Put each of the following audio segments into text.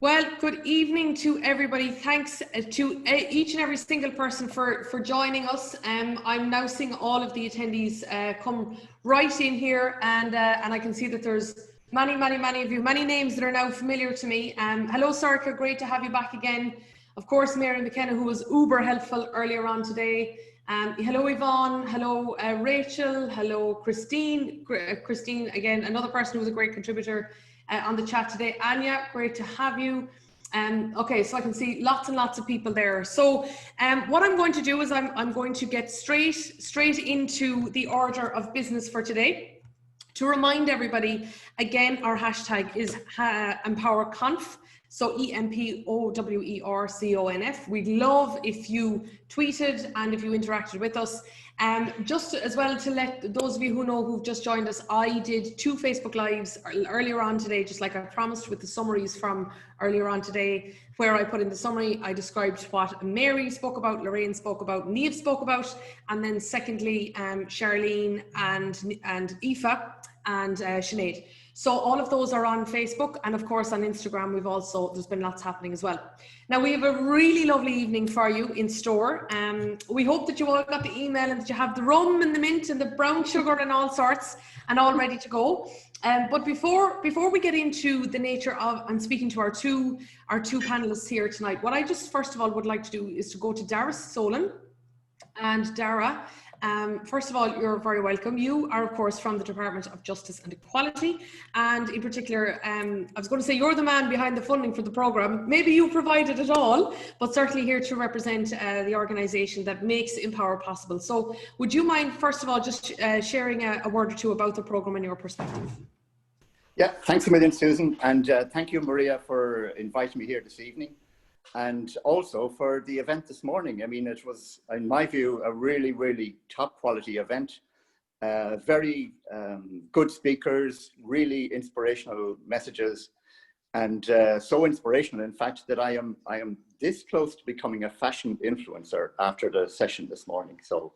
Well, good evening to everybody. Thanks to each and every single person for joining us. I'm now seeing all of the attendees come right in here, and I can see that there's many of you, many names that are now familiar to me. Hello, Sarka, great to have you back again. Of course, Mary McKenna, who was uber helpful earlier on today. Hello, Yvonne. Hello, Rachel. Hello, Christine. Christine, again, another person who was a great contributor on the chat today. Anya, great to have you. Okay, so I can see lots and lots of people there. So what I'm going to do is I'm going to get straight into the order of business for today. To remind everybody, again, our hashtag is EmpowerConf. So EMPOWERCONF. We'd love if you tweeted and if you interacted with us. Just as well to let those of you who know who've just joined us, I did 2 Facebook Lives earlier on today, just like I promised, with the summaries from earlier on today, where I put in the summary, I described what Mary spoke about, Lorraine spoke about, Niamh spoke about, and then secondly, Charlene and Aoife and Sinead. So all of those are on Facebook, and of course on Instagram there's been lots happening as well. Now we have a really lovely evening for you in store. We hope that you all got the email and that you have the rum and the mint and the brown sugar and all sorts and all ready to go. But before we get into the nature of and speaking to our two panelists here tonight, what I just first of all would like to do is to go to Dara Solon. And Dara, first of all, you're very welcome. You are, of course, from the Department of Justice and Equality. And in particular, I was going to say you're the man behind the funding for the programme. Maybe you provided it all, but certainly here to represent the organisation that makes Empower possible. So would you mind, first of all, just sharing a word or two about the programme and your perspective? Yeah, thanks a million, Susan. And thank you, Maria, for inviting me here this evening. And also for the event this morning. I mean, it was, in my view, a really top quality event. Very good speakers, really inspirational messages, and so inspirational, in fact, that I am this close to becoming a fashion influencer after the session this morning. So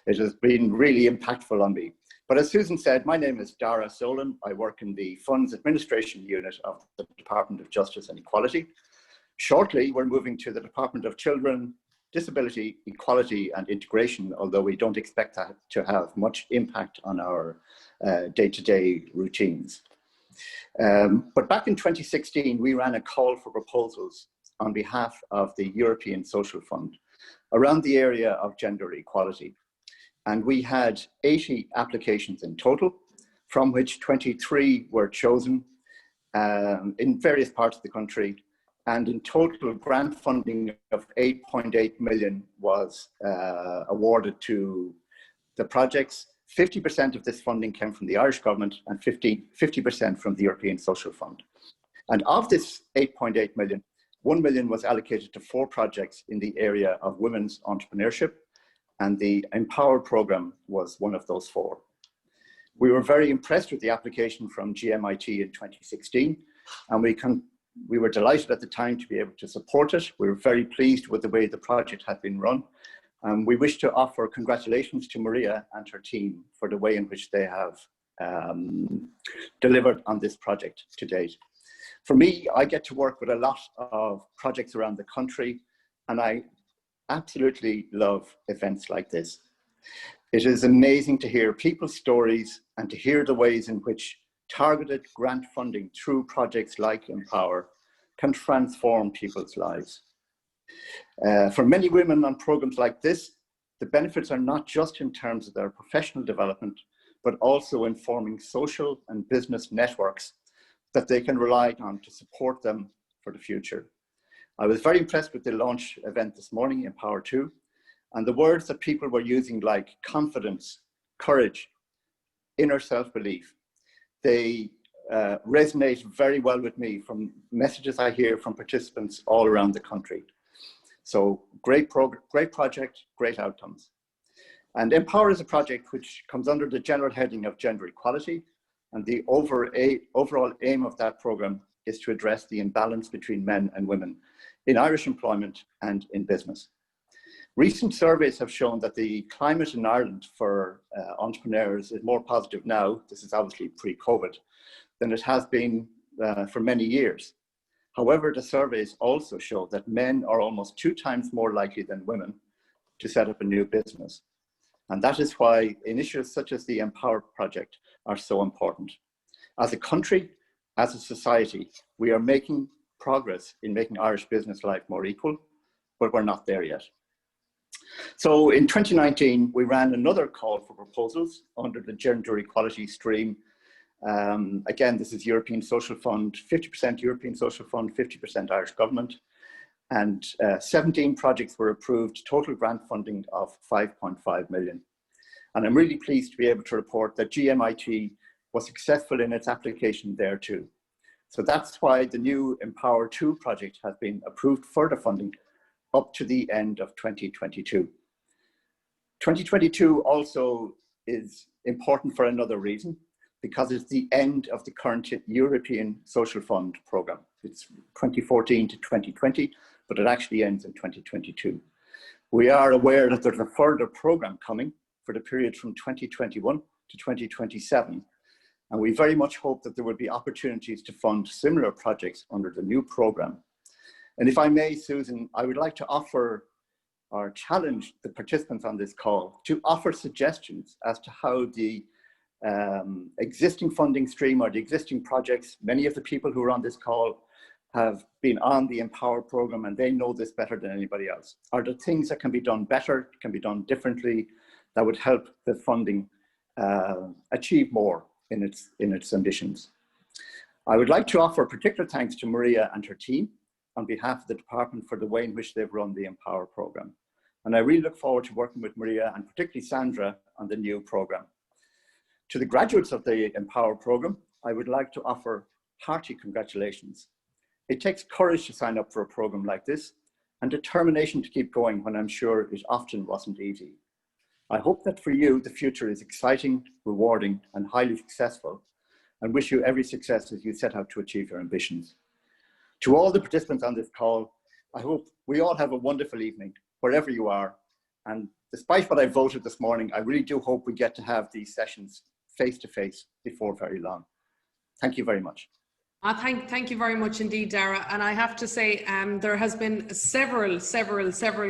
it has been really impactful on me. But as Susan said, my name is Dara Solon. I work in the Funds Administration Unit of the Department of Justice and Equality. Shortly, we're moving to the Department of Children, Disability, Equality and Integration, although we don't expect that to have much impact on our day-to-day routines. But back in 2016, we ran a call for proposals on behalf of the European Social Fund around the area of gender equality. And we had 80 applications in total, from which 23 were chosen in various parts of the country. And in total, grant funding of 8.8 million was awarded to the projects. 50% of this funding came from the Irish government and 50% from the European Social Fund. And of this 8.8 million, 1 million was allocated to 4 projects in the area of women's entrepreneurship, and the Empower programme was one of those 4. We were very impressed with the application from GMIT in 2016, and we were delighted at the time to be able to support it. We were very pleased with the way the project had been run. We wish to offer congratulations to Maria and her team for the way in which they have delivered on this project to date. For me, I get to work with a lot of projects around the country, and I absolutely love events like this. It is amazing to hear people's stories and to hear the ways in which targeted grant funding through projects like Empower can transform people's lives. For many women on programs like this, the benefits are not just in terms of their professional development, but also in forming social and business networks that they can rely on to support them for the future. I was very impressed with the launch event this morning, Empower 2, and the words that people were using, like confidence, courage, inner self-belief, they resonate very well with me from messages I hear from participants all around the country. So great project, great outcomes. And Empower is a project which comes under the general heading of gender equality, and the overall aim of that programme is to address the imbalance between men and women in Irish employment and in business. Recent surveys have shown that the climate in Ireland for entrepreneurs is more positive now, this is obviously pre-COVID, than it has been for many years. However, the surveys also show that men are almost 2 times more likely than women to set up a new business. And that is why initiatives such as the Empower Project are so important. As a country, as a society, we are making progress in making Irish business life more equal, but we're not there yet. So in 2019, we ran another call for proposals under the gender equality stream. Again, this is European Social Fund, 50% European Social Fund, 50% Irish government. And 17 projects were approved, total grant funding of 5.5 million. And I'm really pleased to be able to report that GMIT was successful in its application there too. So that's why the new Empower 2 project has been approved further funding up to the end of 2022. 2022 also is important for another reason, because it's the end of the current European Social Fund programme. It's 2014 to 2020, but it actually ends in 2022. We are aware that there's a further programme coming for the period from 2021 to 2027. And we very much hope that there will be opportunities to fund similar projects under the new programme. And if I may, Susan, I would like to offer or challenge the participants on this call to offer suggestions as to how the existing funding stream or the existing projects, many of the people who are on this call have been on the Empower programme and they know this better than anybody else. Are there things that can be done better, can be done differently, that would help the funding achieve more in its ambitions? I would like to offer particular thanks to Maria and her team on behalf of the department for the way in which they've run the Empower programme. And I really look forward to working with Maria and particularly Sandra on the new programme. To the graduates of the Empower programme, I would like to offer hearty congratulations. It takes courage to sign up for a programme like this and determination to keep going when I'm sure it often wasn't easy. I hope that for you, the future is exciting, rewarding, and highly successful, and wish you every success as you set out to achieve your ambitions. To all the participants on this call, I hope we all have a wonderful evening, wherever you are. And despite what I voted this morning, I really do hope we get to have these sessions face-to-face before very long. Thank you very much. Thank you very much indeed, Dara. And I have to say, there has been several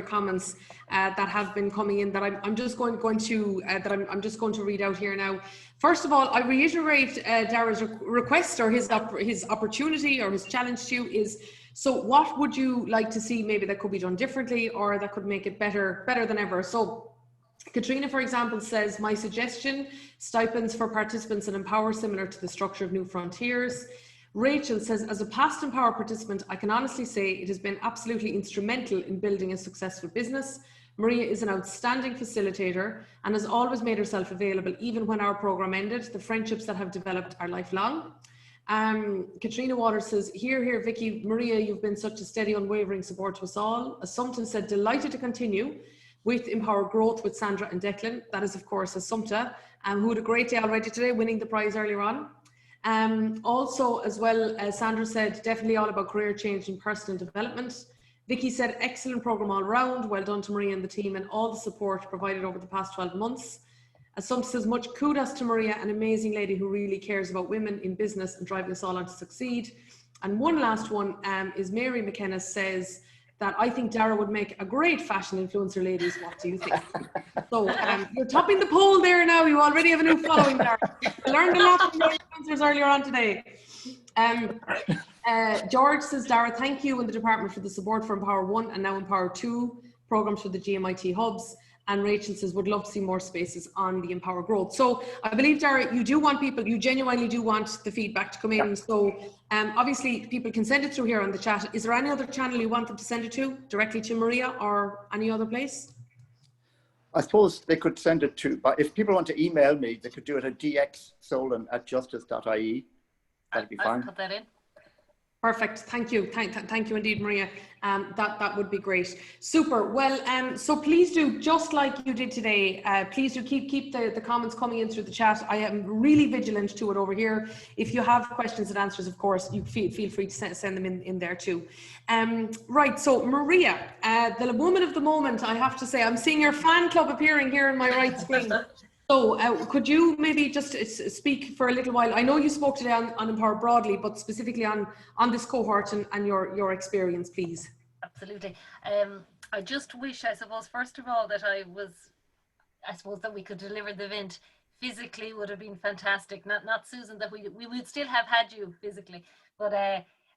comments that have been coming in that I'm just going to read out here now. First of all, I reiterate Dara's request, or his opportunity or his challenge to you is, so what would you like to see maybe that could be done differently or that could make it better than ever? So Katrina, for example, says, my suggestion, stipends for participants in Empower similar to the structure of New Frontiers. Rachel says, as a past Empower participant, I can honestly say it has been absolutely instrumental in building a successful business. Maria is an outstanding facilitator and has always made herself available even when our programme ended. The friendships that have developed are lifelong. Katrina Waters says, here, Vicky, Maria, you've been such a steady, unwavering support to us all. Assumpta said, delighted to continue with Empower Growth with Sandra and Declan. That is, of course, Assumpta, who had a great day already today, winning the prize earlier on. Also, as well, Sandra said, definitely all about career change and personal development. Vicky said, excellent programme all round. Well done to Maria and the team and all the support provided over the past 12 months. Assumpta says, much kudos to Maria, an amazing lady who really cares about women in business and driving us all on to succeed. And one last one is Mary McKenna says that I think Dara would make a great fashion influencer. Ladies, what do you think? So you're topping the poll there now. You already have a new following, Dara. I learned a lot from the influencers earlier on today. George says, Dara, thank you and the department for the support for Empower 1 and now Empower 2 programs for the GMIT hubs. And Rachel says, would love to see more spaces on the Empower Growth. So I believe, Dara, you do want people, you genuinely do want the feedback to come in. So obviously people can send it through here on the chat. Is there any other channel you want them to send it to, directly to Maria or any other place? I suppose they could send it to, but if people want to email me, they could do it at dxsolan@justice.ie. That'd be fine. I'll put that in. Perfect. Thank you. Thank you indeed, Maria. That would be great. Super. Well, so please do, just like you did today, please do keep the comments coming in through the chat. I am really vigilant to it over here. If you have questions and answers, of course, you feel free to send them in there too. Right. So Maria, the woman of the moment, I have to say, I'm seeing your fan club appearing here in my right screen. So could you maybe just speak for a little while? I know you spoke today on Empower broadly, but specifically on this cohort and your experience, please. Absolutely. I just wish, I suppose, first of all, that I suppose that we could deliver the event physically would have been fantastic. Not Susan, that we would still have had you physically, but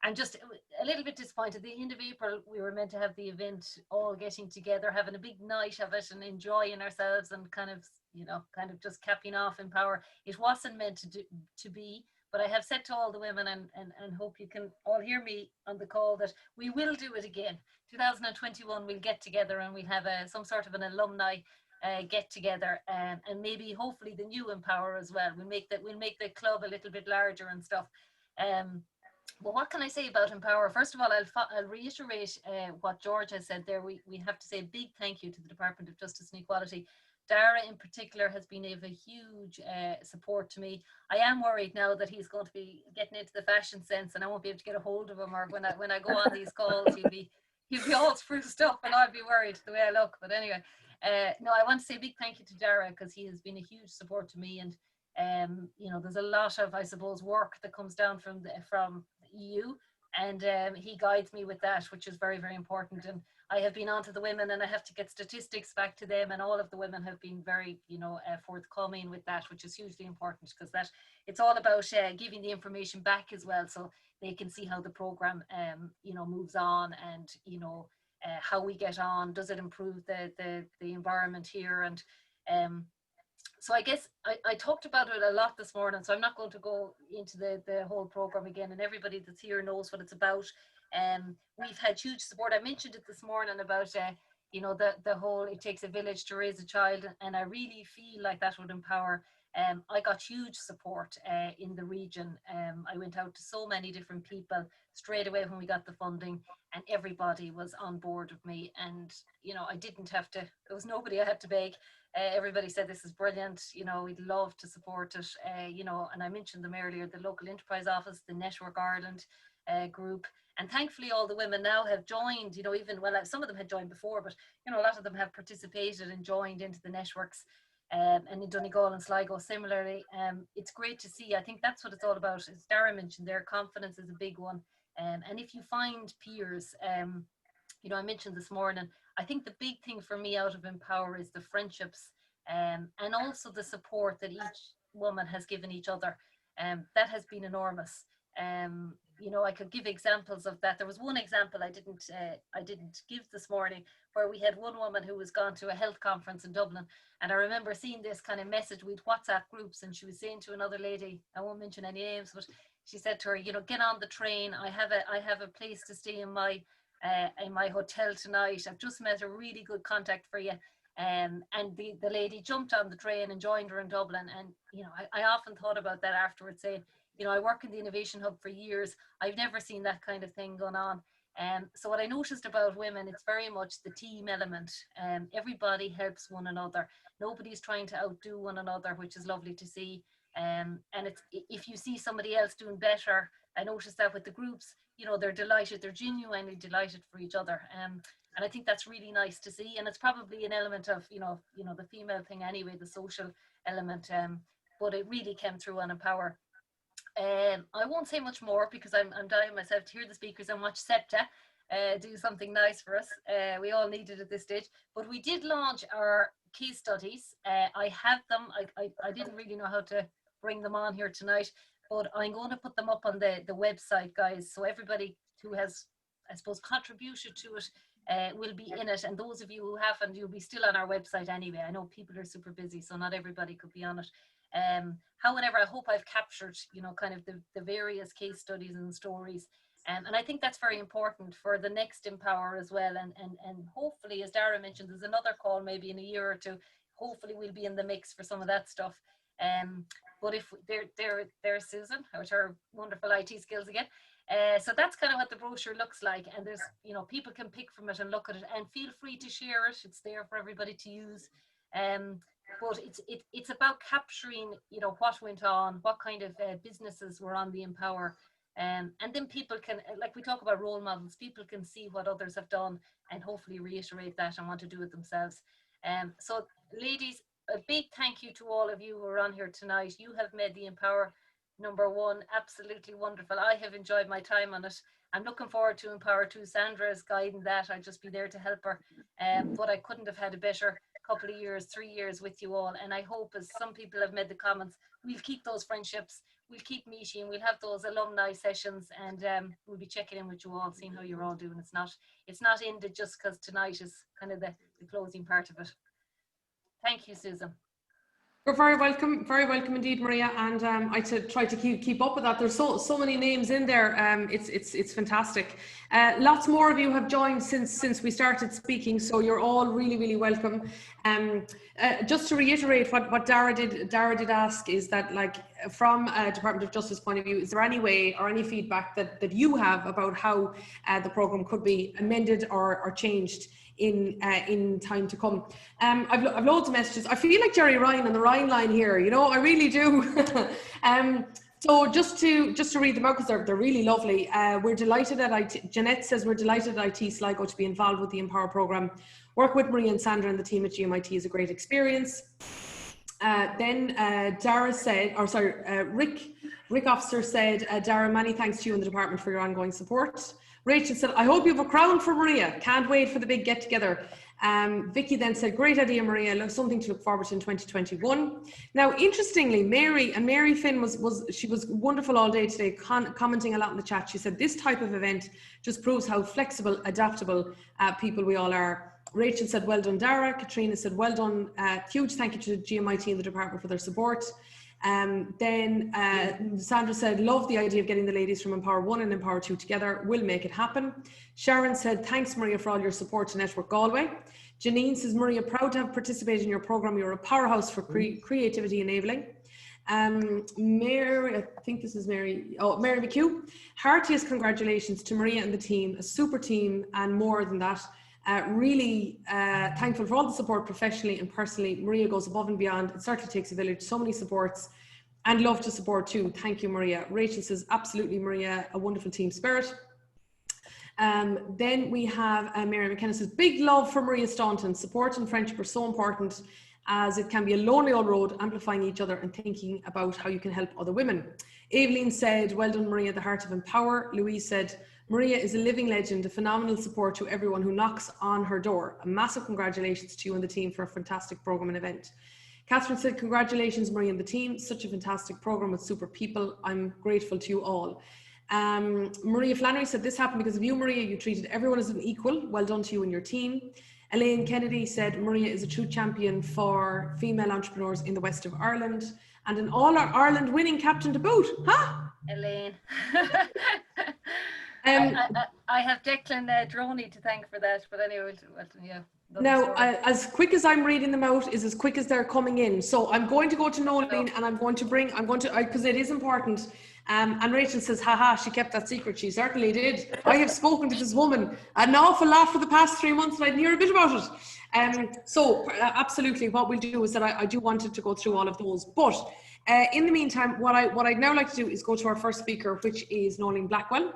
I'm just a little bit disappointed. The end of April, we were meant to have the event, all getting together, having a big night of it and enjoying ourselves and kind of just capping off Empower. It wasn't meant to be, but I have said to all the women, and hope you can all hear me on the call, that we will do it again. 2021, we'll get together and we'll have some sort of an alumni get together, and maybe hopefully the new Empower as well. We'll make the club a little bit larger and stuff. But what can I say about Empower? First of all, I'll reiterate what George has said there. We have to say a big thank you to the Department of Justice and Equality. Dara in particular has been of a huge support to me. I am worried now that he's going to be getting into the fashion sense and I won't be able to get a hold of him, or when I go on these calls, he'll be all spruced up and I'll be worried the way I look. But anyway, no, I want to say a big thank you to Dara, because he has been a huge support to me. And there's a lot of, I suppose, work that comes down from the EU, and he guides me with that, which is very, very important. And I have been on to the women and I have to get statistics back to them, and all of the women have been very forthcoming with that, which is hugely important, because that it's all about giving the information back as well, so they can see how the program moves on, and how we get on. Does it improve the environment here? And so I guess I talked about it a lot this morning, so I'm not going to go into the whole program again, and everybody that's here knows what it's about. We've had huge support. I mentioned it this morning about the whole "it takes a village to raise a child," and I really feel like that would empower. I got huge support in the region. I went out to so many different people straight away when we got the funding, and everybody was on board with me. And I didn't have to. There was nobody I had to beg. Everybody said this is brilliant. We'd love to support it. And I mentioned them earlier: the local enterprise office, the Network Ireland group. And thankfully all the women now have joined, even, well, some of them had joined before, but a lot of them have participated and joined into the networks. And in Donegal and Sligo similarly. It's great to see. I think that's what it's all about. As Dara mentioned, their confidence is a big one. And if you find peers, I mentioned this morning, I think the big thing for me out of Empower is the friendships, and also the support that each woman has given each other. That has been enormous. I could give examples of that. There was one example I didn't give this morning, where we had one woman who was gone to a health conference in Dublin, and I remember seeing this kind of message with WhatsApp groups, and she was saying to another lady, I won't mention any names, but she said to her, get on the train. I have a place to stay in my hotel tonight. I've just met a really good contact for you. And the lady jumped on the train and joined her in Dublin. And I often thought about that afterwards, saying, I work in the Innovation Hub for years. I've never seen that kind of thing going on. So what I noticed about women, it's very much the team element. Everybody helps one another. Nobody's trying to outdo one another, which is lovely to see. And it's, if you see somebody else doing better, I noticed that with the groups, they're delighted, they're genuinely delighted for each other. And I think that's really nice to see. And it's probably an element of, the female thing anyway, the social element. But it really came through on Empower. I won't say much more, because I'm dying myself to hear the speakers and watch Sept do something nice for us. We all need it at this stage. But we did launch our case studies. I have them. I didn't really know how to bring them on here tonight, but I'm going to put them up on the website, guys. So everybody who has, I suppose, contributed to it will be in it. And those of you who haven't, you'll be still on our website anyway. I know people are super busy, so not everybody could be on it. However, I hope I've captured, kind of the various case studies and stories. And I think that's very important for the next Empower as well. And hopefully, as Dara mentioned, there's another call maybe in a year or two. Hopefully we'll be in the mix for some of that stuff. But if there's Susan, with her wonderful IT skills again. So that's kind of what the brochure looks like. And there's, people can pick from it and look at it, and feel free to share it. It's there for everybody to use. But it's about capturing, what went on, what kind of businesses were on the Empower. And then people can, like we talk about role models, people can see what others have done and hopefully reiterate that and want to do it themselves. So ladies, a big thank you to all of you who are on here tonight. You have made the Empower #1 absolutely wonderful. I have enjoyed my time on it. I'm looking forward to Empower 2. Sandra is guiding that. I'll just be there to help her. But I couldn't have had a better couple of years, 3 years with you all. And I hope, as some people have made the comments, we'll keep those friendships. We'll keep meeting. We'll have those alumni sessions, and we'll be checking in with you all, seeing how you're all doing. It's not ended just because tonight is kind of the closing part of it. Thank you, Susan. You're very welcome indeed, Maria. And I try to keep up with that. There's so many names in there. It's fantastic. Lots more of you have joined since we started speaking, so you're all really welcome. Just to reiterate what Dara did ask is that, like, from a Department of Justice point of view, is there any way or any feedback that you have about how the programme could be amended or changed in time to come? I've loads of messages. I feel like Jerry Ryan on the Ryan line here, you know, I really do. So just to read them out, because they're really lovely. We're delighted at Jeanette says, we're delighted at IT Sligo to be involved with the Empower programme. Work with Maria and Sandra and the team at GMIT is a great experience. Then Dara said, or sorry, Rick Officer said, Dara, many thanks to you and the department for your ongoing support. Rachel said, I hope you have a crown for Maria. Can't wait for the big get together. Vicky then said, great idea, Maria. Something to look forward to in 2021. Now, interestingly, Mary Finn was wonderful all day today, commenting a lot in the chat. She said, this type of event just proves how flexible, adaptable people we all are. Rachel said, well done, Dara. Katrina said, well done. Huge thank you to GMIT and the department for their support. Then Sandra said, love the idea of getting the ladies from Empower 1 and Empower 2 together. We'll make it happen. Sharon said, thanks, Maria, for all your support to Network Galway. Janine says, Maria, proud to have participated in your programme. You're a powerhouse for creativity enabling. Mary, I think this is Mary McHugh. Heartiest congratulations to Maria and the team, a super team, and more than that. Really thankful for all the support professionally and personally. Maria goes above and beyond. It certainly takes a village, so many supports, and love to support too. Thank you, Maria. Rachel says, absolutely, Maria, a wonderful team spirit. Then we have Mary McKenna says, big love for Maria Staunton. Support and friendship are so important, as it can be a lonely old road, amplifying each other and thinking about how you can help other women. Evelyn said, well done, Maria, the heart of Empower. Louise said, Maria is a living legend, a phenomenal support to everyone who knocks on her door. A massive congratulations to you and the team for a fantastic programme and event. Catherine said, congratulations, Maria and the team. Such a fantastic programme with super people. I'm grateful to you all. Maria Flannery said, this happened because of you, Maria. You treated everyone as an equal. Well done to you and your team. Elaine Kennedy said, Maria is a true champion for female entrepreneurs in the west of Ireland and an All-Ireland winning captain to boot. Huh? Elaine. I have Declan Droney to thank for that, but anyway, yeah. Now, as quick as I'm reading them out is as quick as they're coming in. So I'm going to go to Nolene and I'm going to, because it is important. And Rachel says, haha, she kept that secret. She certainly did. I have spoken to this woman an awful lot for the past 3 months and I didn't hear a bit about it. So absolutely what we'll do is that I do wanted to go through all of those. But in the meantime, what I'd now like to do is go to our first speaker, which is Nolene Blackwell.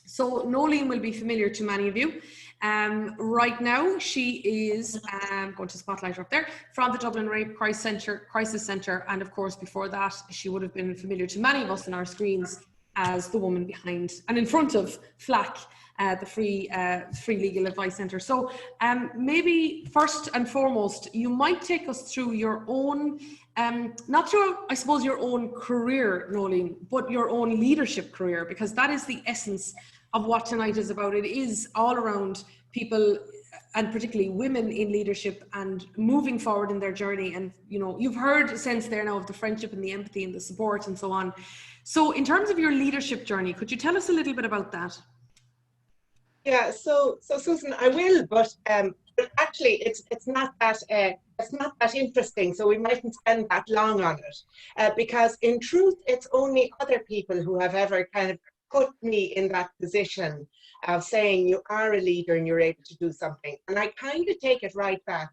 So Nolene will be familiar to many of you. Right now, she is going to spotlight her up there from the Dublin Rape Crisis Centre, and of course, before that, she would have been familiar to many of us on our screens as the woman behind and in front of FLAC, the Free Legal Advice Centre. So, maybe first and foremost, you might take us through your own, not through, I suppose, your own career, Nolene, but your own leadership career, because that is the essence of what tonight is about. It is all around people, and particularly women in leadership and moving forward in their journey. And, you know, you've heard a sense there now of the friendship and the empathy and the support and so on. So in terms of your leadership journey, could you tell us a little bit about that? Yeah, so Susan, I will, but actually it's not that interesting, so we mightn't spend that long on it, because in truth it's only other people who have ever kind of put me in that position of saying you are a leader and you're able to do something. And I kind of take it right back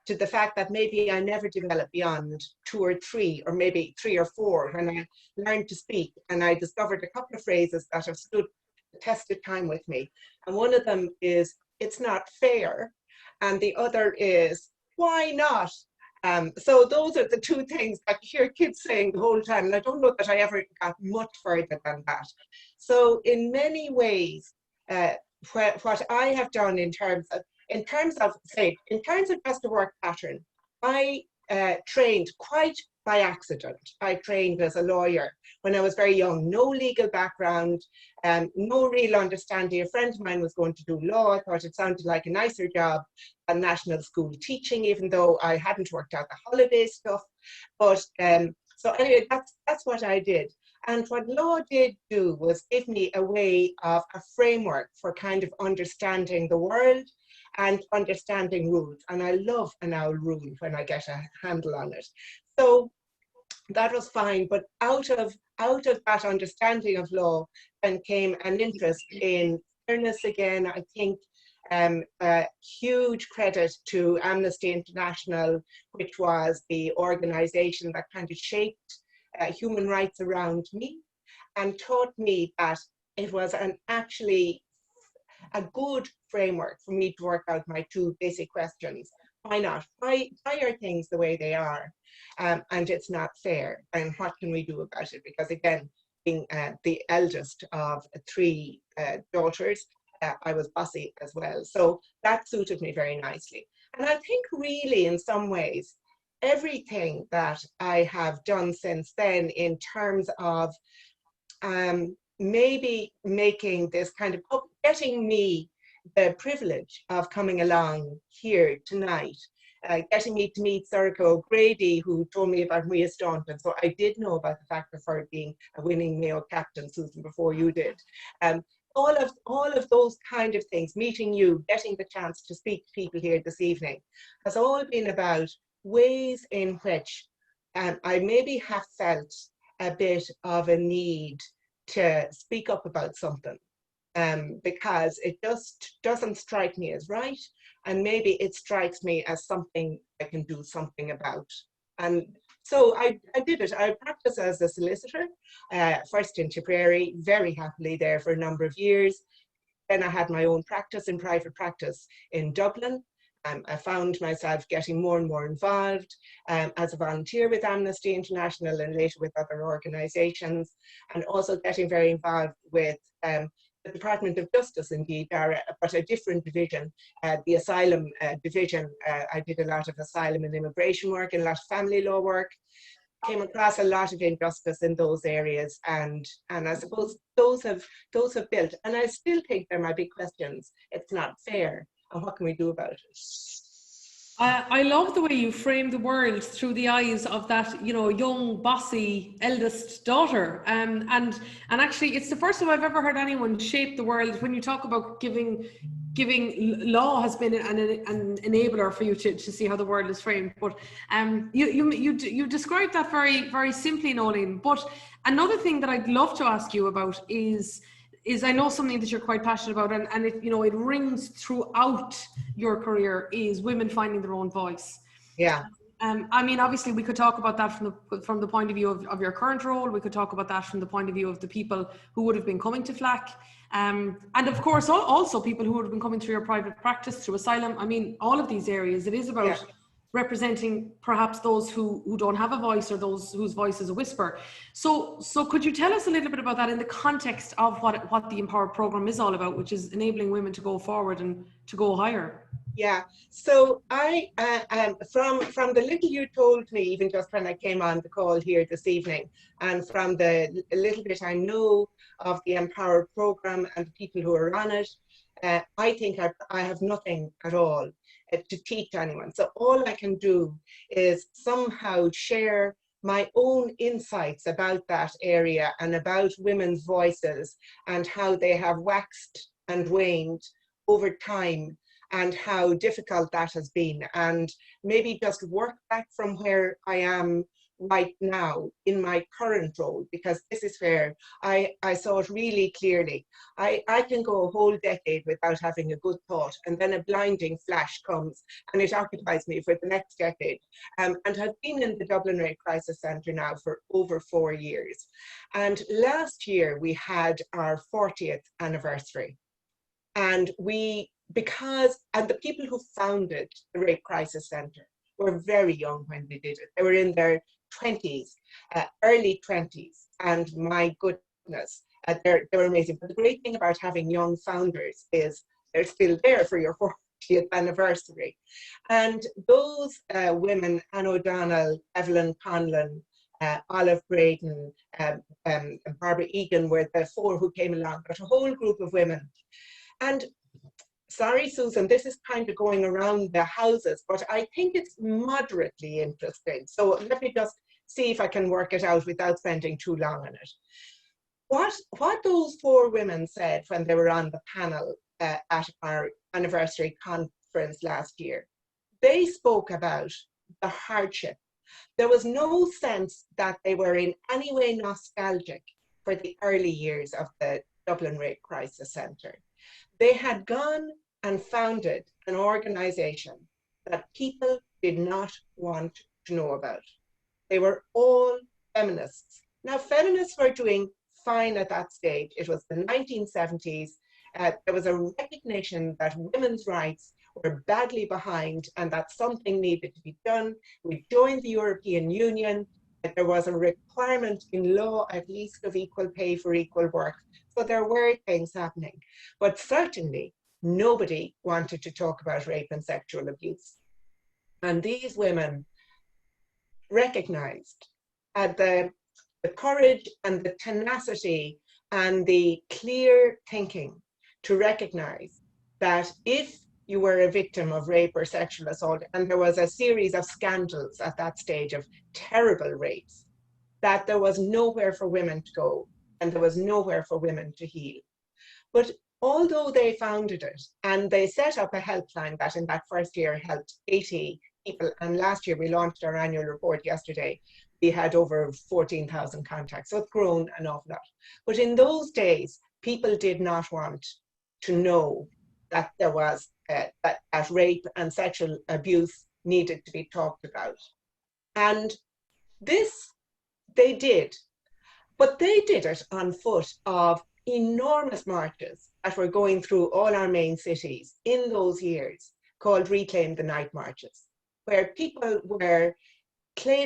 to the fact that maybe I never developed beyond 2 or 3, or maybe 3 or 4, when I learned to speak, and I discovered a couple of phrases that have stood the test of time with me. And one of them is, it's not fair. And the other is, why not? So those are the two things that you hear kids saying the whole time, and I don't know that I ever got much further than that. So in many ways, what I have done in terms of just a work pattern, I trained quite by accident. I trained as a lawyer when I was very young, no legal background, no real understanding. A friend of mine was going to do law. I thought it sounded like a nicer job than national school teaching, even though I hadn't worked out the holiday stuff. But so anyway, that's what I did. And what law did do was give me a way of a framework for kind of understanding the world and understanding rules. And I love an owl rule when I get a handle on it. So that was fine, but out of that understanding of law then came an interest in fairness again. I think huge credit to Amnesty International, which was the organization that kind of shaped human rights around me and taught me that it was actually a good framework for me to work out my two basic questions. Why not? Why are things the way they are? And it's not fair. And what can we do about it? Because again, being the eldest of three daughters, I was bossy as well. So that suited me very nicely. And I think really in some ways, everything that I have done since then in terms of maybe making this kind of, getting me the privilege of coming along here tonight, getting me to meet Sorcha O'Grady, who told me about Maria Staunton. So I did know about the fact of her being a winning Mayo captain, Susan, before you did. All of those kind of things, meeting you, getting the chance to speak to people here this evening, has all been about ways in which I maybe have felt a bit of a need to speak up about something. Because it just doesn't strike me as right, and maybe it strikes me as something I can do something about. And so I did it. I practiced as a solicitor, first in Tipperary, very happily there for a number of years. Then I had my own practice in private practice in Dublin. I found myself getting more and more involved as a volunteer with Amnesty International and later with other organisations, and also getting very involved with the Department of Justice, indeed, but a different division, the asylum division. I did a lot of asylum and immigration work and a lot of family law work. Came across a lot of injustice in those areas, and I suppose those have built. And I still think there might be questions. It's not fair, and what can we do about it? I love the way you frame the world through the eyes of that, young, bossy, eldest daughter. And actually, it's the first time I've ever heard anyone shape the world. When you talk about giving law has been an enabler for you to see how the world is framed. But you described that very, very simply, Nolene. But another thing that I'd love to ask you about is I know something that you're quite passionate about, and it it rings throughout your career, is women finding their own voice. Yeah. I mean, obviously, we could talk about that from the point of view of your current role. We could talk about that from the point of view of the people who would have been coming to FLAC. And of course, also people who would have been coming through your private practice, through asylum. I mean, all of these areas, it is about representing perhaps those who don't have a voice, or those whose voice is a whisper. So could you tell us a little bit about that in the context of what the Empower program is all about, which is enabling women to go forward and to go higher? Yeah, so I, from the little you told me, even just when I came on the call here this evening, and from the little bit I know of the Empower program and the people who are on it, I think I have nothing at all to teach anyone. So all I can do is somehow share my own insights about that area and about women's voices and how they have waxed and waned over time, and how difficult that has been, and maybe just work back from where I am right now in my current role, because this is where I saw it really clearly. I can go a whole decade without having a good thought, and then a blinding flash comes and it occupies me for the next decade. And I've been in the Dublin Rape Crisis Centre now for over 4 years. And last year we had our 40th anniversary. And the people who founded the Rape Crisis Centre were very young when they did it. They were in their 20s, early 20s, and my goodness, they're amazing. But the great thing about having young founders is they're still there for your 40th anniversary. And those women, Anne O'Donnell, Evelyn Conlon, Olive Braden, Barbara Egan were the four who came along, but a whole group of women. And sorry, Susan, this is kind of going around the houses, but I think it's moderately interesting. So let me just see if I can work it out without spending too long on it. What those four women said when they were on the panel at our anniversary conference last year, they spoke about the hardship. There was no sense that they were in any way nostalgic for the early years of the Dublin Rape Crisis Centre. They had gone and founded an organization that people did not want to know about. They were all feminists. Now, feminists were doing fine at that stage. It was the 1970s. There was a recognition that women's rights were badly behind and that something needed to be done. We joined the European Union. There was a requirement in law, at least, of equal pay for equal work. So there were things happening. But certainly, nobody wanted to talk about rape and sexual abuse. And these women recognized the courage and the tenacity and the clear thinking to recognize that if you were a victim of rape or sexual assault, and there was a series of scandals at that stage of terrible rapes, that there was nowhere for women to go and there was nowhere for women to heal. But although they founded it and they set up a helpline that in that first year helped 80 people, and last year we launched our annual report yesterday, we had over 14,000 contacts, so it's grown an awful lot. But in those days, people did not want to know that there was that rape and sexual abuse needed to be talked about. And this they did, but they did it on foot of enormous marches that were going through all our main cities in those years, called Reclaim the Night marches, where people were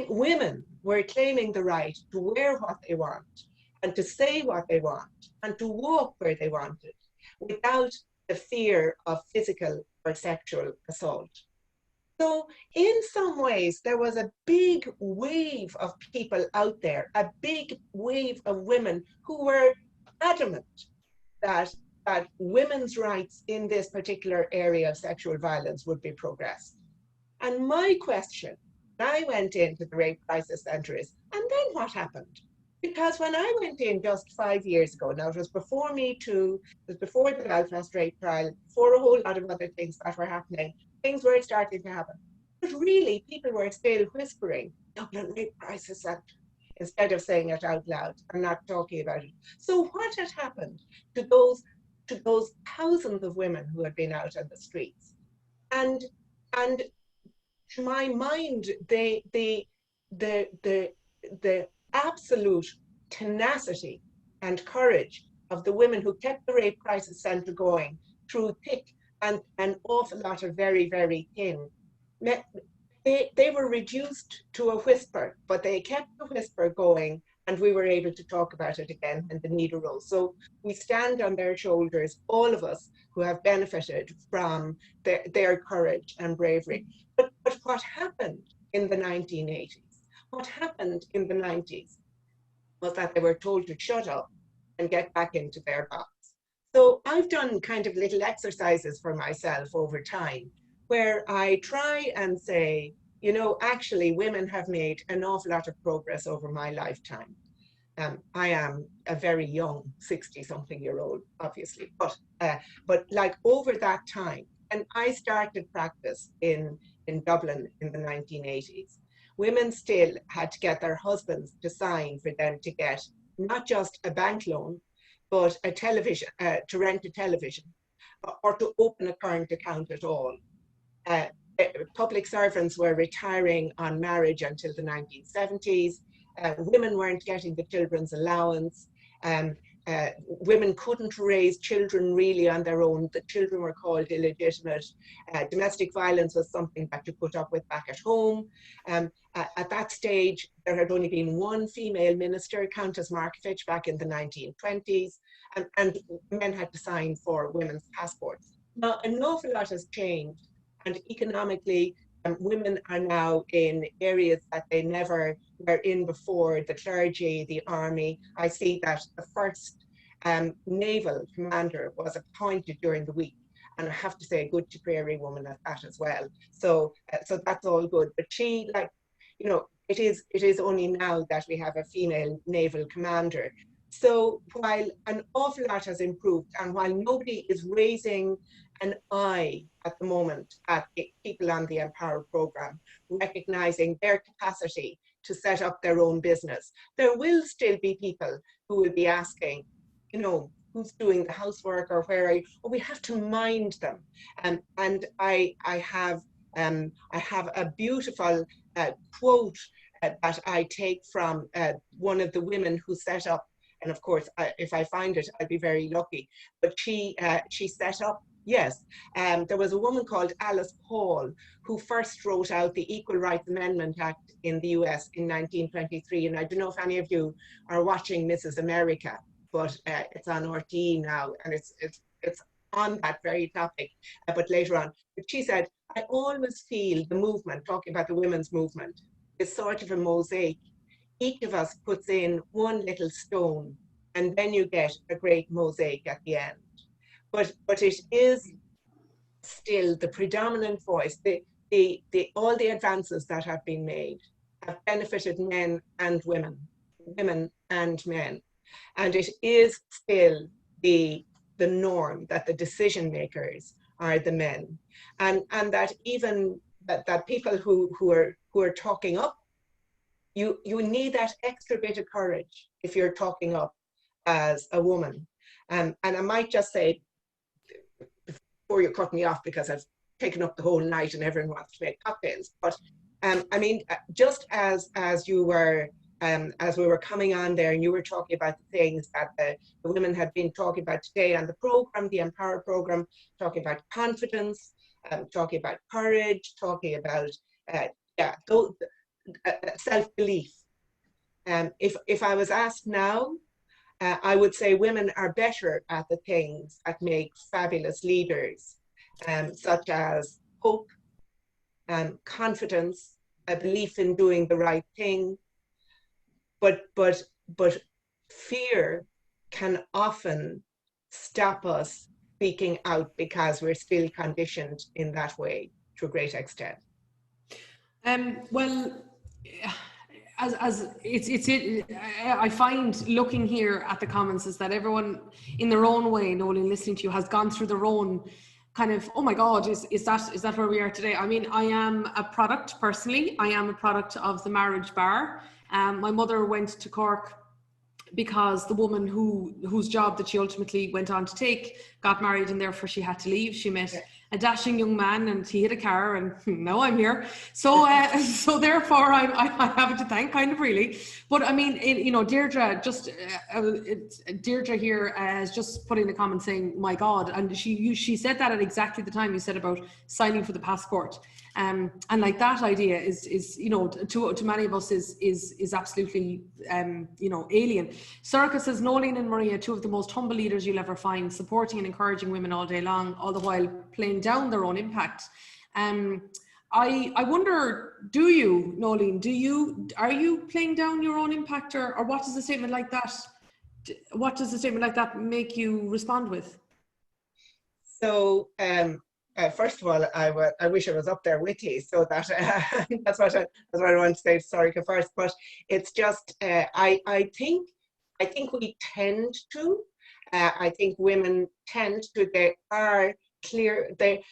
women were claiming the right to wear what they want and to say what they want and to walk where they wanted without the fear of physical or sexual assault. So in some ways, there was a big wave of people out there, a big wave of women who were adamant that women's rights in this particular area of sexual violence would be progressed. And my question, I went into the Rape Crisis Centre is, and then what happened? Because when I went in just 5 years ago, now it was before Me Too, it was before the Belfast rape trial, before a whole lot of other things that were happening, things were starting to happen. But really, people were still whispering, Dublin Rape Crisis Centre, instead of saying it out loud and not talking about it. So what had happened to those thousands of women who had been out on the streets? And to my mind, the absolute tenacity and courage of the women who kept the Rape Crisis Centre going through thick and an awful lot of very, very thin, they were reduced to a whisper, but they kept the whisper going, and we were able to talk about it again when the need arose. So we stand on their shoulders, all of us who have benefited from their courage and bravery. But what happened in the 1980s, what happened in the 90s, was that they were told to shut up and get back into their box. So I've done kind of little exercises for myself over time where I try and say, you know, actually women have made an awful lot of progress over my lifetime. I am a very young 60-something-year-old, obviously, but like over that time, and I started practice in Dublin in the 1980s, women still had to get their husbands to sign for them to get not just a bank loan, but a television, to rent a television, or to open a current account at all. Public servants were retiring on marriage until the 1970s. Women weren't getting the children's allowance. women couldn't raise children really on their own. The children were called illegitimate. Domestic violence was something that you put up with back at home. At that stage, there had only been one female minister, Countess Markievicz, back in the 1920s, and men had to sign for women's passports. Now, an awful lot has changed, and economically, women are now in areas that they never were in before, the clergy, the army. I see that the first naval commander was appointed during the week, and I have to say a good Tipperary woman at that as well. So that's all good. But she, like, you know, it is only now that we have a female naval commander. So while an awful lot has improved, and while nobody is raising an eye at the moment at people on the Empower programme, recognizing their capacity to set up their own business, there will still be people who will be asking, you know, who's doing the housework, or where are you? Well, we have to mind them. And I have a beautiful quote that I take from one of the women who set up, and of course, if I find it, I'll be very lucky. But she set up, yes, there was a woman called Alice Paul who first wrote out the Equal Rights Amendment Act in the US in 1923. And I don't know if any of you are watching Mrs. America, but it's on RTE now, and it's on that very topic, but later on. But she said, I always feel the movement, talking about the women's movement, is sort of a mosaic. Each of us puts in one little stone, and then you get a great mosaic at the end. But it is still the predominant voice. All the advances that have been made have benefited men and women and men. And it is still the norm that the decision makers are the men, and that even that people who are talking up, you need that extra bit of courage if you're talking up as a woman. And I might just say, before you cut me off, because I've taken up the whole night and everyone wants to make cocktails, but I mean, just as you were as we were coming on there, and you were talking about the things that the women have been talking about today on the program, the Empower program, talking about confidence, talking about courage, talking about self-belief. If I was asked now, I would say women are better at the things that make fabulous leaders, such as hope, confidence, a belief in doing the right thing. But fear can often stop us speaking out because we're still conditioned in that way to a great extent. Well, I find looking here at the comments is that everyone in their own way, Nolan, listening to you, has gone through their own kind of, oh my God, is that where we are today? I mean, I am a product, personally, I am a product of the marriage bar. My mother went to Cork because the woman whose job that she ultimately went on to take got married, and therefore she had to leave. She met a dashing young man, and he hit a car, and now I'm here. So therefore I have it to thank, kind of, really. But I mean, you know, Deirdre here has just put in a comment saying, my God, and she said that at exactly the time you said about signing for the passport. And like, that idea is you know, to many of us is absolutely you know, alien. Sorka says, Nolene and Maria, two of the most humble leaders you'll ever find, supporting and encouraging women all day long, all the while playing down their own impact. I wonder, do you, Nolene, are you playing down your own impact, or what does a statement like that make you respond with? So first of all, I wish I was up there with you, so that that's what I want to say to Sorika first. But it's just I think we tend to. I think women tend to. They are clear. They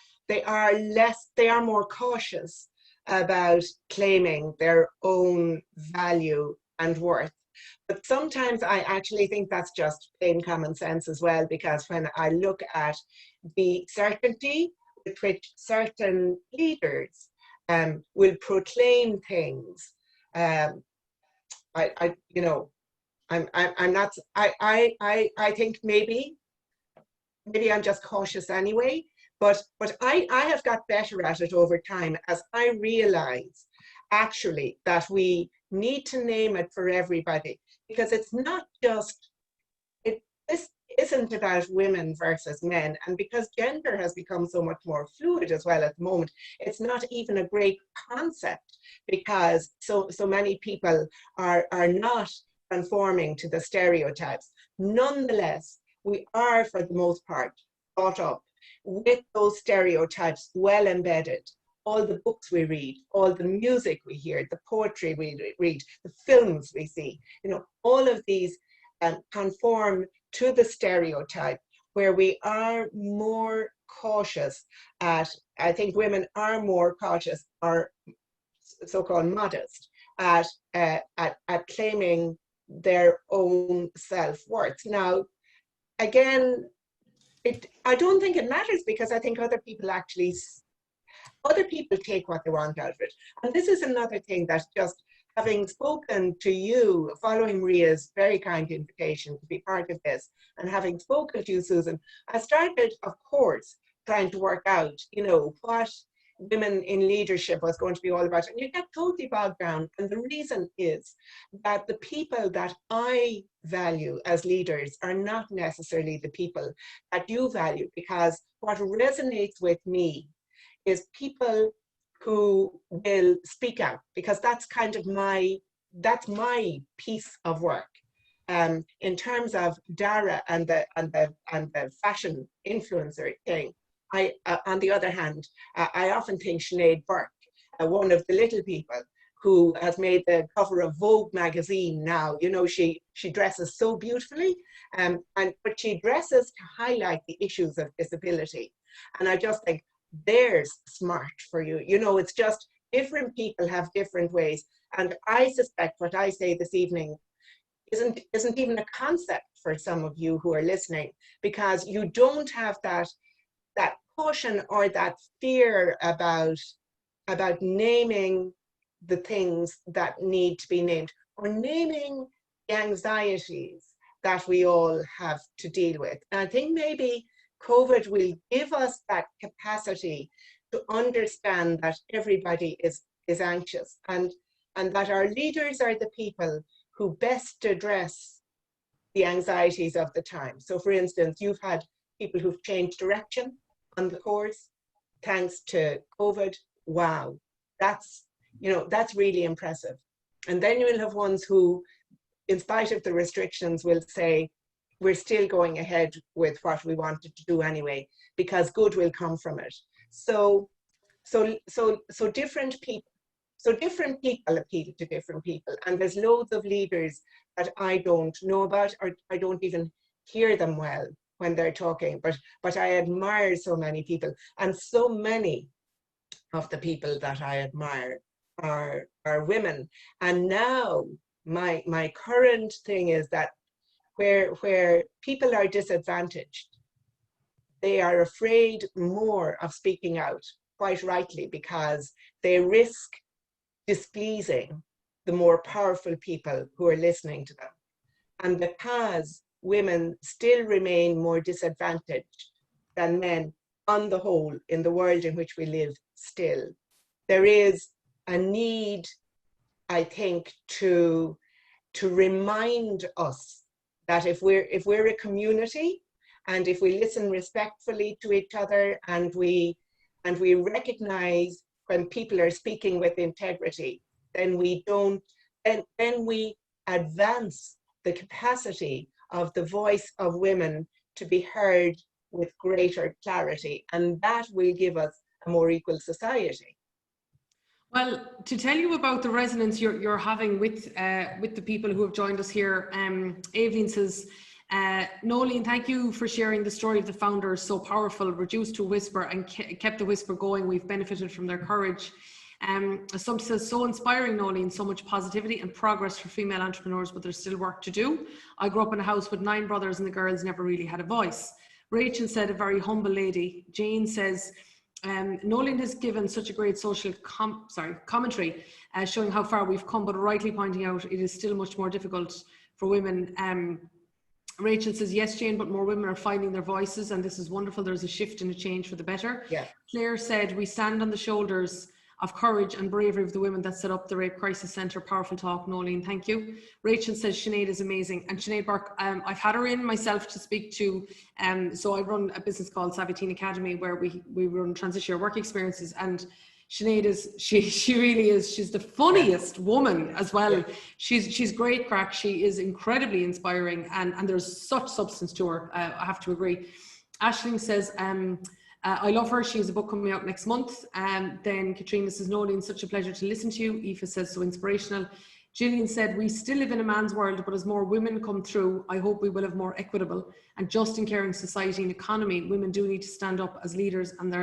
are more cautious about claiming their own value and worth. But sometimes I actually think that's just plain common sense as well, because when I look at the certainty with which certain leaders will proclaim things, I I'm not, I think maybe I'm just cautious anyway, but I have got better at it over time as I realize actually that we need to name it for everybody, because it's not just, this isn't about women versus men, and because gender has become so much more fluid as well at the moment, it's not even a great concept, because so many people are not conforming to the stereotypes. Nonetheless, we are, for the most part, brought up with those stereotypes well embedded. All the books we read, all the music we hear, the poetry we read, the films we see, you know, all of these conform to the stereotype, where we are more cautious at, I think women are more cautious, or so-called modest, at claiming their own self-worth. Now, again, I don't think it matters, because I think other people take what they want out of it. And this is another thing that, just having spoken to you, following Maria's very kind invitation to be part of this, and having spoken to you, Susan, I started, of course, trying to work out, you know, what women in leadership was going to be all about. And you get totally bogged down. And the reason is that the people that I value as leaders are not necessarily the people that you value, because what resonates with me is people who will speak out, because that's kind of my piece of work. In terms of Dara and the fashion influencer thing, on the other hand, I often think Sinead Burke, one of the little people who has made the cover of Vogue magazine now, you know, she dresses so beautifully, but she dresses to highlight the issues of disability. And I just think, there's smart for you. You know, it's just different people have different ways. And I suspect what I say this evening isn't even a concept for some of you who are listening, because you don't have that caution or that fear about naming the things that need to be named, or naming the anxieties that we all have to deal with. And I think maybe COVID will give us that capacity to understand that everybody is anxious, and that our leaders are the people who best address the anxieties of the time. So for instance, you've had people who've changed direction on the course thanks to COVID. Wow, that's really impressive. And then you will have ones who, in spite of the restrictions, will say, we're still going ahead with what we wanted to do anyway, because good will come from it. So different people appeal to different people. And there's loads of leaders that I don't know about, or I don't even hear them well when they're talking, but I admire so many people, and so many of the people that I admire are women. And now my current thing is that where people are disadvantaged, they are afraid more of speaking out, quite rightly, because they risk displeasing the more powerful people who are listening to them. And because women still remain more disadvantaged than men on the whole in the world in which we live still, there is a need, I think, to remind us that if we're a community, and if we listen respectfully to each other, and we recognize when people are speaking with integrity, then we advance the capacity of the voice of women to be heard with greater clarity, and that will give us a more equal society. Well, to tell you about the resonance you're having with the people who have joined us here, Aileen says, Nolene, thank you for sharing the story of the founders, so powerful, reduced to a whisper and kept the whisper going. We've benefited from their courage. Some says, so inspiring, Nolene, so much positivity and progress for female entrepreneurs, but there's still work to do. I grew up in a house with 9 brothers and the girls never really had a voice. Rachel said, a very humble lady. Jane says, Nolene has given such a great social commentary, showing how far we've come, but rightly pointing out it is still much more difficult for women. Rachel says, yes, Jane, but more women are finding their voices, and this is wonderful. There's a shift and a change for the better. Yeah. Claire said, we stand on the shoulders of courage and bravery of the women that set up the Rape Crisis Centre. Powerful talk, Nolene, thank you. Rachel says, Sinead is amazing. And Sinead Burke, I've had her in myself to speak to, so I run a business called Savvy Teen Academy, where we run transitional work experiences, and Sinead is, she really is, she's the funniest woman as well. Yeah. She's great crack. She is incredibly inspiring, and there's such substance to her, I have to agree. Aisling says, I love her. She has a book coming out next month. Then Katrina says, Nolene, such a pleasure to listen to you. Aoife says, so inspirational. Gillian said, we still live in a man's world, but as more women come through, I hope we will have more equitable and just and caring society and economy. Women do need to stand up as leaders and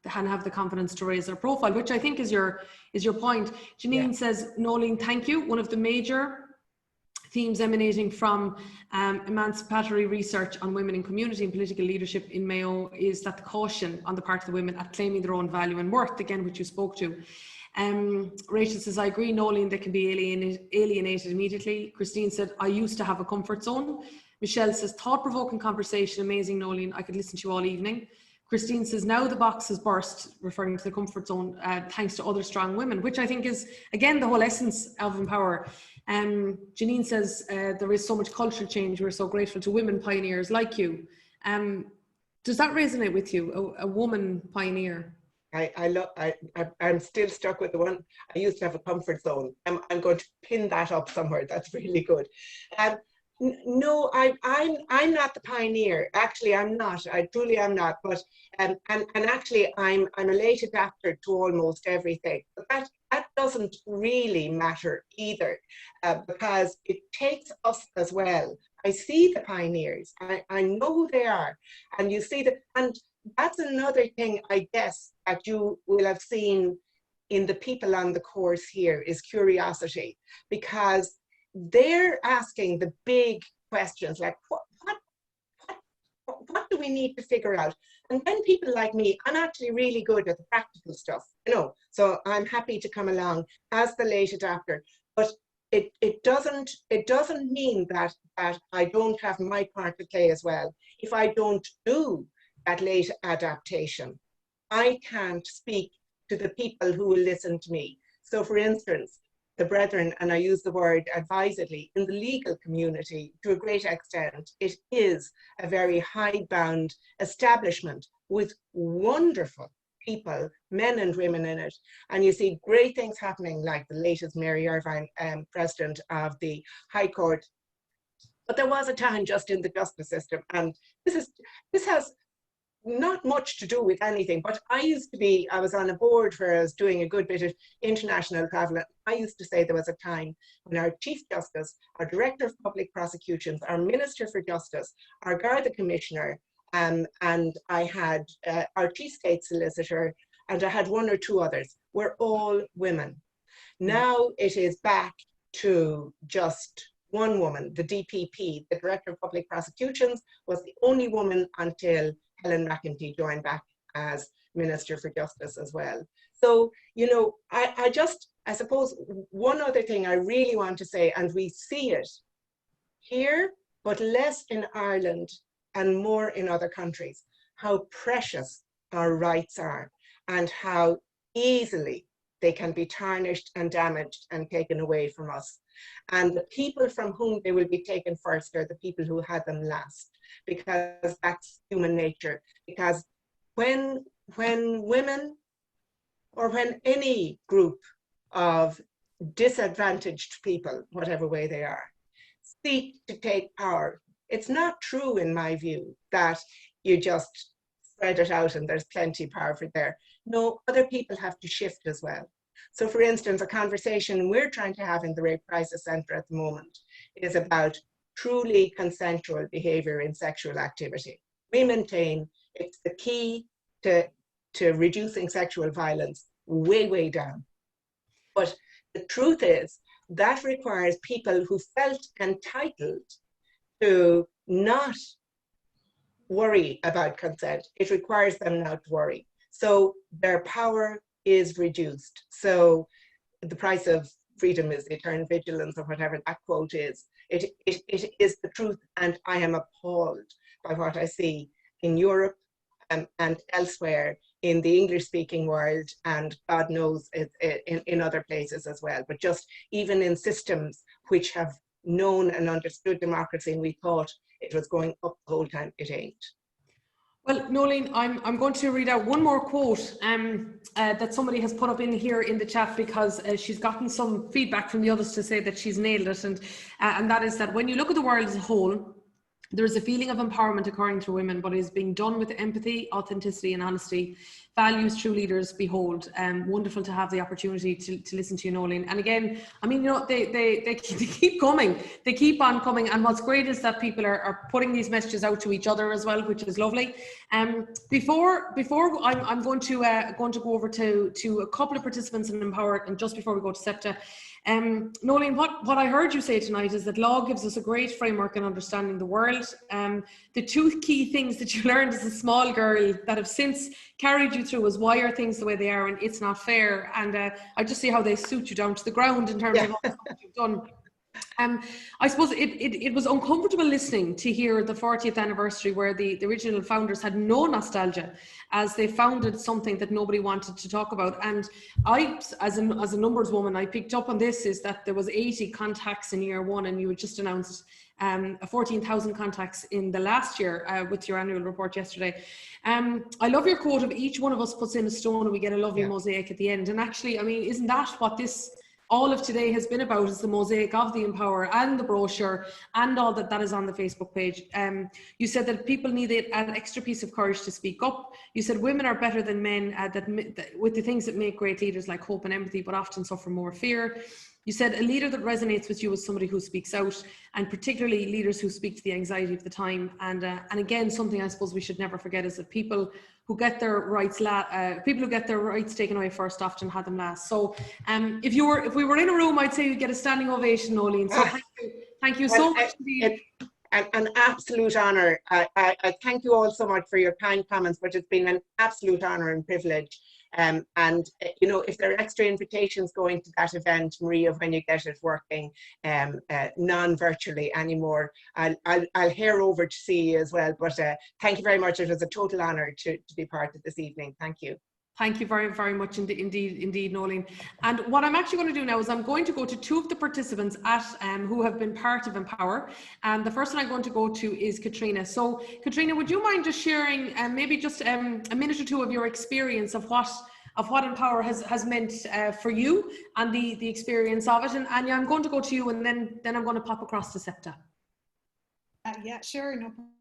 have the confidence to raise their profile, which I think is your point. Janine says, Nolene, thank you. One of the major themes emanating from emancipatory research on women in community and political leadership in Mayo is that the caution on the part of the women at claiming their own value and worth, again, which you spoke to. Rachel says, I agree, Nolene, they can be alienated immediately. Christine said, I used to have a comfort zone. Michelle says, thought-provoking conversation, amazing, Nolene, I could listen to you all evening. Christine says, now the box has burst, referring to the comfort zone, thanks to other strong women, which I think is, again, the whole essence of Empower. Janine says, there is so much cultural change. We're so grateful to women pioneers like you. Does that resonate with you, a woman pioneer? I'm still stuck with the one. I used to have a comfort zone. I'm going to pin that up somewhere. That's really good. No, I'm not the pioneer. Actually, I'm not. I truly am not. But and actually, I'm a late adapter to almost everything. But that doesn't really matter either, because it takes us as well. I see the pioneers. I know who they are, and you see that. And that's another thing, I guess, that you will have seen in the people on the course here is curiosity, because they're asking the big questions like, what do we need to figure out? And then people like me, I'm actually really good at the practical stuff, you know, so I'm happy to come along as the late adapter. But it doesn't mean that I don't have my part to play as well. If I don't do that late adaptation, I can't speak to the people who will listen to me. So for instance, the brethren, and I use the word advisedly, in the legal community, to a great extent, it is a very hidebound establishment with wonderful people, men and women in it. And you see great things happening, like the latest Mary Irvine, president of the High Court. But there was a time just in the justice system, and this has not much to do with anything, but I was on a board where I was doing a good bit of international travel. I used to say there was a time when our Chief Justice, our Director of Public Prosecutions, our Minister for Justice, our Garda Commissioner, and I had our Chief State Solicitor, and I had one or two others, were all women. Now it is back to just one woman. The DPP, the Director of Public Prosecutions, was the only woman until Helen McEntee joined back as Minister for Justice as well. So, you know, I suppose one other thing I really want to say, and we see it here, but less in Ireland and more in other countries, how precious our rights are and how easily they can be tarnished and damaged and taken away from us. And the people from whom they will be taken first are the people who had them last, because that's human nature. Because when women, or when any group of disadvantaged people, whatever way they are, seek to take power, it's not true, in my view, that you just spread it out and there's plenty of power for there. No, other people have to shift as well. So for instance, a conversation we're trying to have in the Rape Crisis Centre at the moment is about truly consensual behaviour in sexual activity. We maintain it's the key to reducing sexual violence way, way down. But the truth is that requires people who felt entitled to not worry about consent. It requires them not to worry. So their power is reduced. So the price of freedom is eternal vigilance, or whatever that quote is. It is the truth, and I am appalled by what I see in Europe and elsewhere in the English-speaking world, and God knows in other places as well. But just even in systems which have known and understood democracy, and we thought it was going up the whole time, it ain't. Well, Nolene, I'm going to read out one more quote that somebody has put up in here in the chat, because she's gotten some feedback from the others to say that she's nailed it, and that is that when you look at the world as a whole, there is a feeling of empowerment occurring through women, but it is being done with empathy, authenticity and honesty. Values true leaders behold. Wonderful to have the opportunity to listen to you, Nolene. And again, I mean, you know, they keep coming. They keep on coming. And what's great is that people are putting these messages out to each other as well, which is lovely. Before I'm going to go over to a couple of participants in Empower, and just before we go to Septa, Nolene, what I heard you say tonight is that law gives us a great framework in understanding the world. The two key things that you learned as a small girl that have since carried you through is why are things the way they are and it's not fair. And I just see how they suit you down to the ground in terms of what you've done. I suppose it was uncomfortable listening to hear the 40th anniversary where the original founders had no nostalgia, as they founded something that nobody wanted to talk about. And I, as a numbers woman, I picked up on this, is that there was 80 contacts in year one, and you had just announced 14,000 contacts in the last year with your annual report yesterday. I love your quote of each one of us puts in a stone and we get a lovely mosaic at the end. And actually, I mean, isn't that what all of today has been about, is the mosaic of the Empower and the brochure and all that is on the Facebook page. You said that people need an extra piece of courage to speak up. You said women are better than men with the things that make great leaders like hope and empathy, but often suffer more fear. You said a leader that resonates with you is somebody who speaks out, and particularly leaders who speak to the anxiety of the time. And again, something I suppose we should never forget is that people who get their rights taken away first often had them last. So if we were in a room, I'd say you'd get a standing ovation, Nolene. So thank you so much indeed. An absolute honour. I thank you all so much for your kind comments, but it's been an absolute honour and privilege. And you know, if there are extra invitations going to that event, Maria, when you get it working non-virtually anymore, I'll hear over to see you as well. But thank you very much. It was a total honour to be part of this evening. Thank you. Thank you very, very much indeed, Nolene. And what I'm actually going to do now is I'm going to go to two of the participants who have been part of Empower. And the first one I'm going to go to is Katrina. So Katrina, would you mind just sharing maybe just a minute or two of your experience of what Empower has meant for you and the experience of it? And Anya, I'm going to go to you, and then I'm going to pop across to Septa. Yeah, sure, no problem.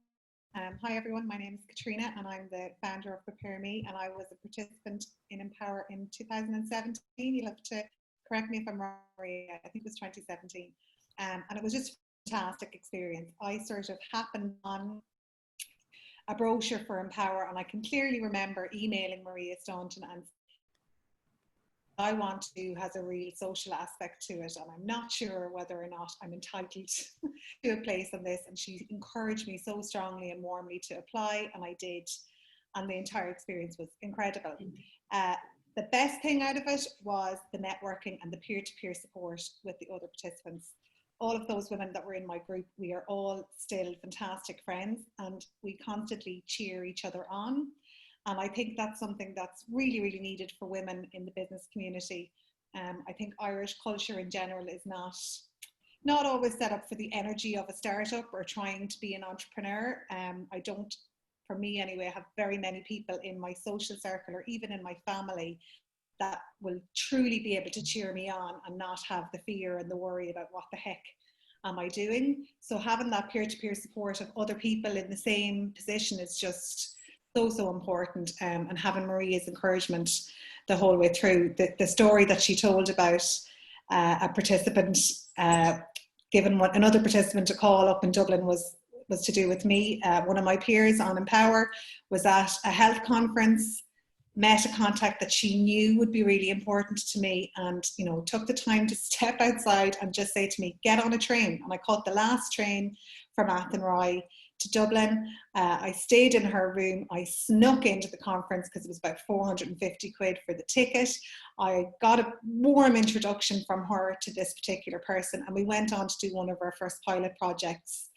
Hi everyone, my name is Katrina and I'm the founder of Prepare Me, and I was a participant in Empower in 2017. You'll have to correct me if I'm wrong, Maria. I think it was 2017. And it was just a fantastic experience. I sort of happened on a brochure for Empower, and I can clearly remember emailing Maria Staunton and I want to has a real social aspect to it, and I'm not sure whether or not I'm entitled to a place on this. And she encouraged me so strongly and warmly to apply, and I did, and the entire experience was incredible. The best thing out of it was the networking and the peer-to-peer support with the other participants. All of those women that were in my group, we are all still fantastic friends, and we constantly cheer each other on. And I think that's something that's really, really needed for women in the business community. I think Irish culture in general is not always set up for the energy of a startup or trying to be an entrepreneur. I don't, for me anyway, have very many people in my social circle or even in my family that will truly be able to cheer me on and not have the fear and the worry about what the heck am I doing. So having that peer-to-peer support of other people in the same position is just so important, and having Maria's encouragement the whole way through. The story that she told about a participant giving another participant a call up in Dublin was to do with me. One of my peers on Empower was at a health conference, met a contact that she knew would be really important to me, and took the time to step outside and just say to me, get on a train. And I caught the last train from Athenry to Dublin. I stayed in her room. I snuck into the conference because it was about 450 quid for the ticket. I got a warm introduction from her to this particular person, and we went on to do one of our first pilot projects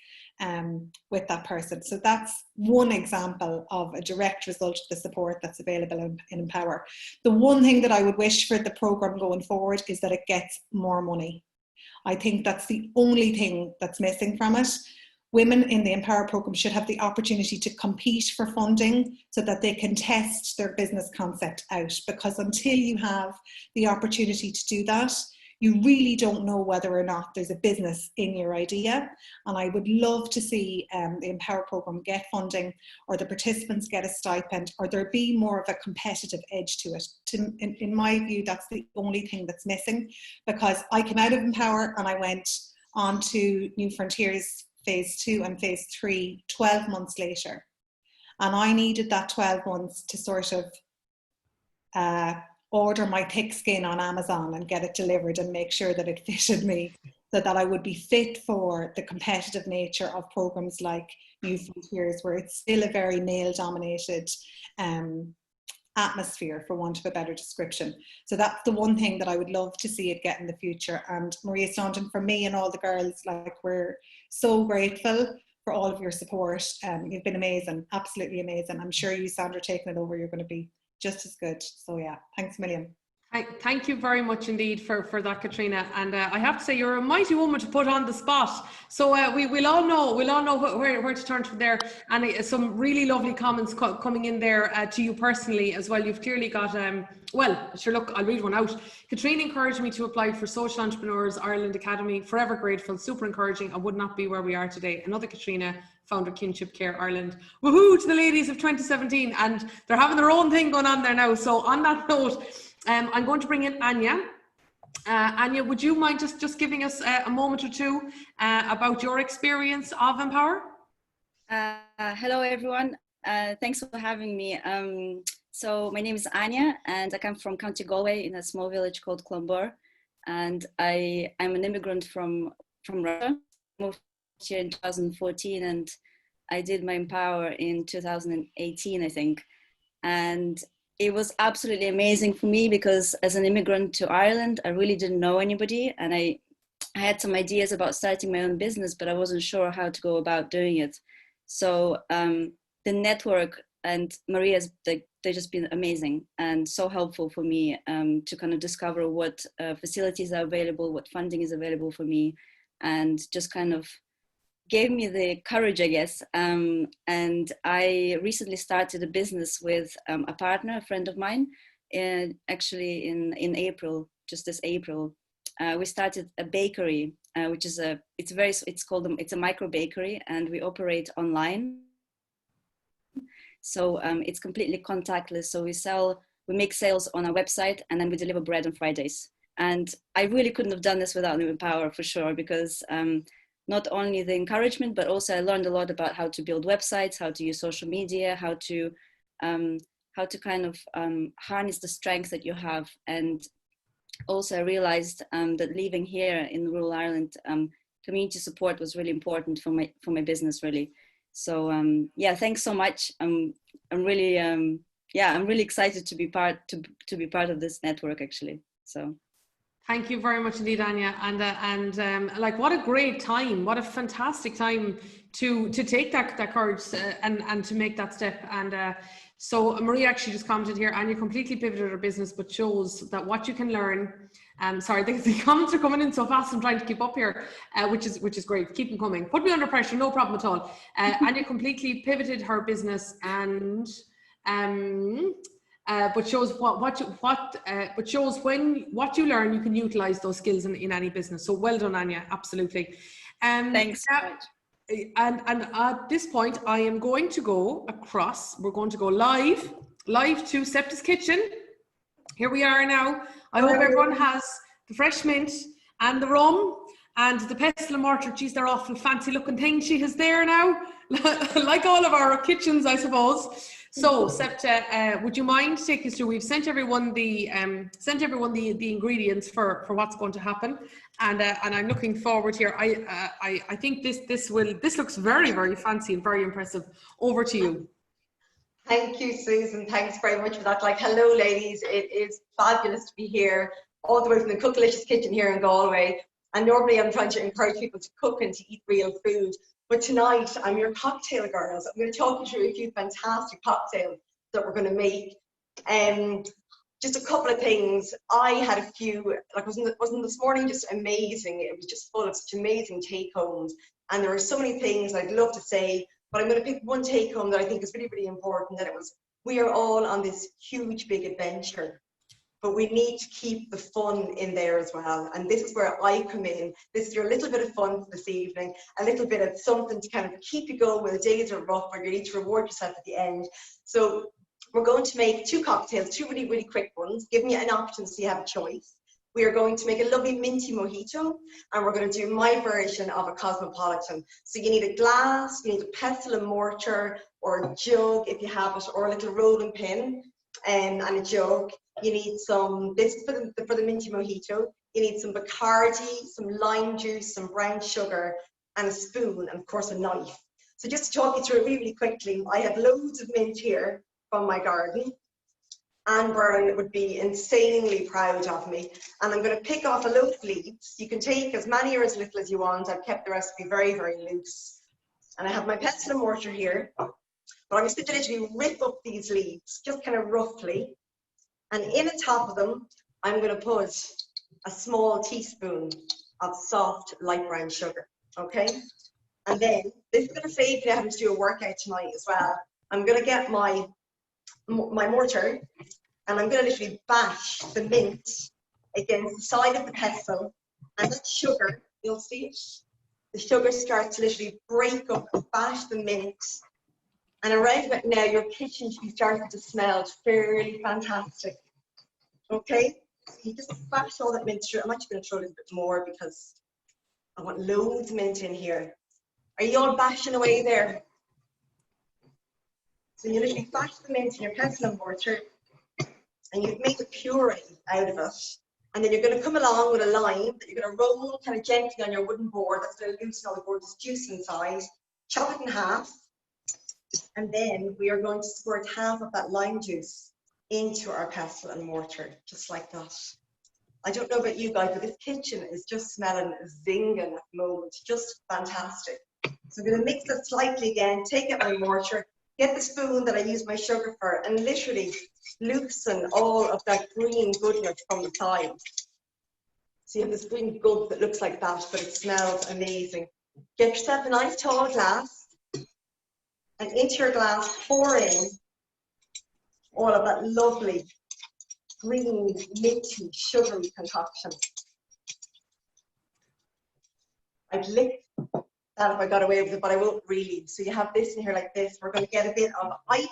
with that person. So that's one example of a direct result of the support that's available in Empower. The one thing that I would wish for the programme going forward is that it gets more money. I think that's the only thing that's missing from it. Women in the Empower programme should have the opportunity to compete for funding so that they can test their business concept out, because until you have the opportunity to do that, you really don't know whether or not there's a business in your idea. And I would love to see the Empower programme get funding, or the participants get a stipend, or there be more of a competitive edge to it. In my view, that's the only thing that's missing, because I came out of Empower and I went on to New Frontiers Phase 2 and Phase 3 12 months later. And I needed that 12 months to sort of order my thick skin on Amazon and get it delivered and make sure that it fitted me, so that I would be fit for the competitive nature of programs like New Frontiers, where it's still a very male-dominated atmosphere, for want of a better description. So that's the one thing that I would love to see it get in the future. And Maria Staunton, for me and all the girls, like, we're so grateful for all of your support. You've been amazing, absolutely amazing. I'm sure you, Sandra, taking it over, you're going to be just as good. So yeah, thanks a million. Thank you very much indeed for that, Katrina. And I have to say, you're a mighty woman to put on the spot. So we'll all know where to turn from there. And some really lovely comments coming in there to you personally as well. You've clearly got, well, sure, look, I'll read one out. Katrina encouraged me to apply for Social Entrepreneurs Ireland Academy. Forever grateful, super encouraging. I would not be where we are today. Another Katrina, founder Kinship Care Ireland. Woohoo to the ladies of 2017. And they're having their own thing going on there now. So on that note, I'm going to bring in Anya. Anya, would you mind just giving us a moment or two about your experience of Empower? Hello, everyone. Thanks for having me. So my name is Anya, and I come from County Galway in a small village called Clonbur. And I'm an immigrant from Russia. Moved here in 2014, and I did my Empower in 2018, I think. And it was absolutely amazing for me, because as an immigrant to Ireland, I really didn't know anybody, and I had some ideas about starting my own business, but I wasn't sure how to go about doing it. So the network and Maria's, they've just been amazing and so helpful for me to kind of discover what facilities are available, what funding is available for me, and just kind of gave me the courage, I guess. And I recently started a business with a partner, a friend of mine, actually in April, just this April. We started a bakery, which is it's a micro bakery, and we operate online. So it's completely contactless. So we make sales on our website, and then we deliver bread on Fridays. And I really couldn't have done this without Empower, for sure, because not only the encouragement, but also I learned a lot about how to build websites, how to use social media, how to kind of harness the strengths that you have. And also I realized that living here in rural Ireland, community support was really important for my business, really. So yeah, thanks so much. I'm really excited to be part of this network, actually. So. Thank you very much indeed, Anya, and like, what a great time, what a fantastic time to take that courage and to make that step. And so Maria actually just commented here, Anya completely pivoted her business, but shows that what you can learn. Sorry, the comments are coming in so fast. I'm trying to keep up here, which is great. Keep them coming. Put me under pressure, no problem at all. Anya completely pivoted her business and. But shows but shows when what you learn, you can utilize those skills in any business. So well done, Anya, absolutely. Thanks so much. And at this point, I am going to go across. We're going to go live to Sept's kitchen. Here we are now. I hope everyone has the fresh mint and the rum and the pestle and mortar. Geez, they're awful fancy looking things she has there now, like all of our kitchens, I suppose. So, Septa, would you mind taking us through? We've sent everyone the ingredients for what's going to happen, and I'm looking forward here. I think this looks very, very fancy and very impressive. Over to you. Thank you, Susan. Thanks very much for that. Like, hello, ladies. It is fabulous to be here, all the way from the Cookalicious kitchen here in Galway. And normally I'm trying to encourage people to cook and to eat real food. But tonight, I'm your cocktail girls. I'm going to talk you through a few fantastic cocktails that we're going to make. Just a couple of things. I had a few, like wasn't this morning just amazing? It was just full of such amazing take-homes. And there are so many things I'd love to say, but I'm going to pick one take-home that I think is really, really important. That it was, we are all on this huge, big adventure, but we need to keep the fun in there as well. And this is where I come in. This is your little bit of fun for this evening, a little bit of something to kind of keep you going when the days are rough, or you need to reward yourself at the end. So we're going to make two cocktails, two really, really quick ones, giving you an option so you have a choice. We are going to make a lovely minty mojito, and we're going to do my version of a cosmopolitan. So you need a glass, you need a pestle and mortar, or a jug if you have it, or a little rolling pin, and a jug. You need some, this is for the minty mojito, you need some Bacardi, some lime juice, some brown sugar, and a spoon, and of course a knife. So just to talk you through it really, really quickly, I have loads of mint here from my garden. Anne Byrne would be insanely proud of me. And I'm going to pick off a load of leaves. You can take as many or as little as you want. I've kept the recipe very, very loose. And I have my pestle and mortar here. But I'm just going to literally rip up these leaves, just kind of roughly. And in on top of them, I'm going to put a small teaspoon of soft light brown sugar. Okay? And then, this is going to save you having to do a workout tonight as well. I'm going to get my mortar, and I'm going to literally bash the mint against the side of the pestle, and that sugar, you'll see it, the sugar starts to literally break up and bash the mint, and around about now your kitchen should be starting to smell fairly fantastic. Okay, so you just bash all that mint through. I'm actually going to throw a little bit more because I want loads of mint in here. Are you all bashing away there? So you literally bash the mint in your pestle and mortar, and you've made a puree out of it. And then you're going to come along with a lime that you're going to roll kind of gently on your wooden board. That's going to loosen all the gorgeous juice inside. Chop it in half. And then we are going to squirt half of that lime juice into our pestle and mortar, just like that. I don't know about you guys, but this kitchen is just smelling zinging at the moment. Just fantastic. So I'm going to mix it slightly again, take out my mortar, get the spoon that I use my sugar for, and literally loosen all of that green goodness from the sides. So you have this green goop that looks like that, but it smells amazing. Get yourself a nice tall glass, and into your glass pour in all of that lovely green, minty, sugary concoction. I'd lick that if I got away with it, but I won't really. So you have this in here like this. We're going to get a bit of ice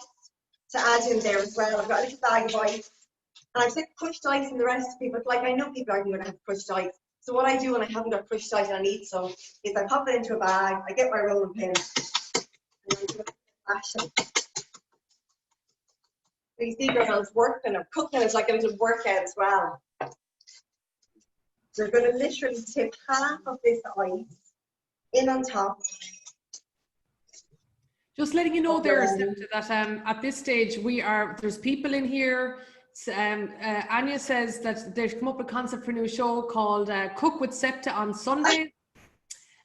to add in there as well. I've got a little bag of ice, and I've said crushed ice in the recipe, but like I know people aren't going to have crushed ice. So what I do when I haven't got crushed ice and I need some is I pop it into a bag, I get my rolling pin, and I do it fashion. So you see girls working or cooking is like a little workout as well. We're going to literally tip half of this ice in on top. Just letting you know there, Septa, that at this stage there's people in here. Anya says that they've come up with a concept for a new show called Cook with Septa on Sunday.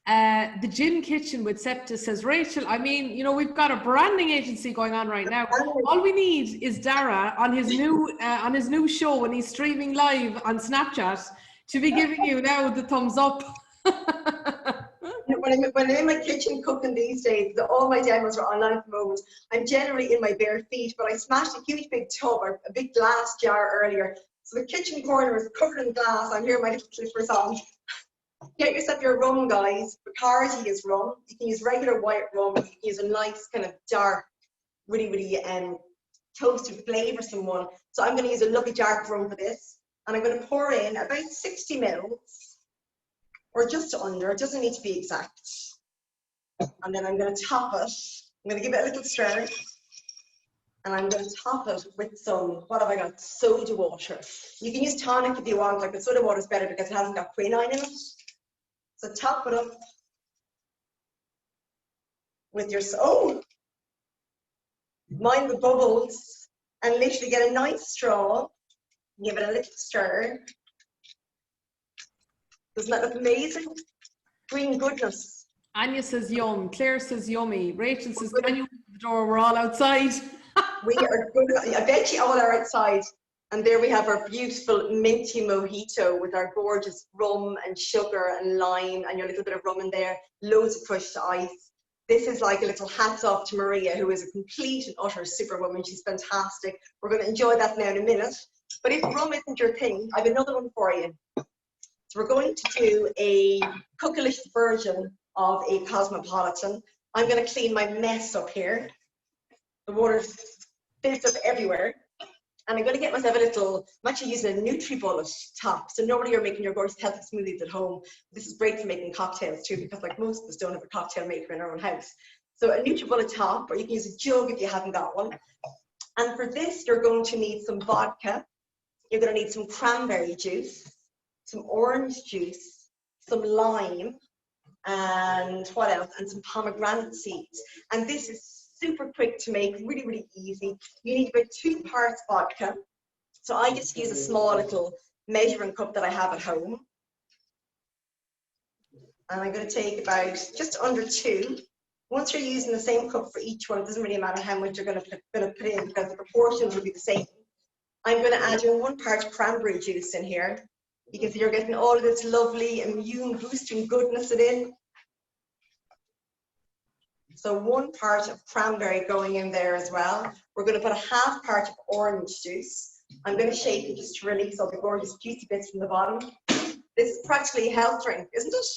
The Gin Kitchen with Septa, says Rachel. I mean, you know, we've got a branding agency going on right now. All we need is Dara on his new show when he's streaming live on Snapchat to be giving you now the thumbs up. When I'm in my kitchen cooking these days, all my demos are online at the moment. I'm generally in my bare feet, but I smashed a huge big tub or a big glass jar earlier. So the kitchen corner is covered in glass. I'm here with my little slippers on. Get yourself your rum, guys. Bacardi is rum. You can use regular white rum. You can use a nice kind of dark, really, really toasted, flavoursome one. So I'm going to use a lovely dark rum for this. And I'm going to pour in about 60 mils, or just under. It doesn't need to be exact. And then I'm going to top it. I'm going to give it a little stir. And I'm going to top it with some, what have I got? Soda water. You can use tonic if you want, like the soda water is better because it hasn't got quinine in it. So top it up with your, oh, mind the bubbles, and literally get a nice straw, give it a little stir. Doesn't that look amazing? Green goodness. Anya says yum, Claire says yummy, Rachel says can you open the door, we're all outside. We are good. I bet you all are outside. And there we have our beautiful minty mojito with our gorgeous rum and sugar and lime and your little bit of rum in there, loads of crushed ice. This is like a little hats off to Maria, who is a complete and utter superwoman. She's fantastic. We're going to enjoy that now in a minute. But if rum isn't your thing, I have another one for you. So we're going to do a cookish version of a cosmopolitan. I'm going to clean my mess up here. The water's filled up everywhere. And I'm going to get myself a little, I'm actually using a NutriBullet top. So normally you're making your gorgeous healthy smoothies at home. This is great for making cocktails too, because like most of us don't have a cocktail maker in our own house. So a NutriBullet top, or you can use a jug if you haven't got one. And for this, you're going to need some vodka. You're going to need some cranberry juice, some orange juice, some lime, and what else? And some pomegranate seeds. And this is super quick to make, really, really easy. You need about 2 parts vodka. So I just use a small little measuring cup that I have at home. And I'm going to take about just under 2. Once you're using the same cup for each one, it doesn't really matter how much you're going to put in because the proportions will be the same. I'm going to add in 1 part cranberry juice in here. You can see you're getting all of this lovely immune boosting goodness in. So 1 part of cranberry going in there as well. We're going to put a ½ part of orange juice. I'm going to shake it just to release all the gorgeous juicy bits from the bottom. This is practically a health drink, isn't it?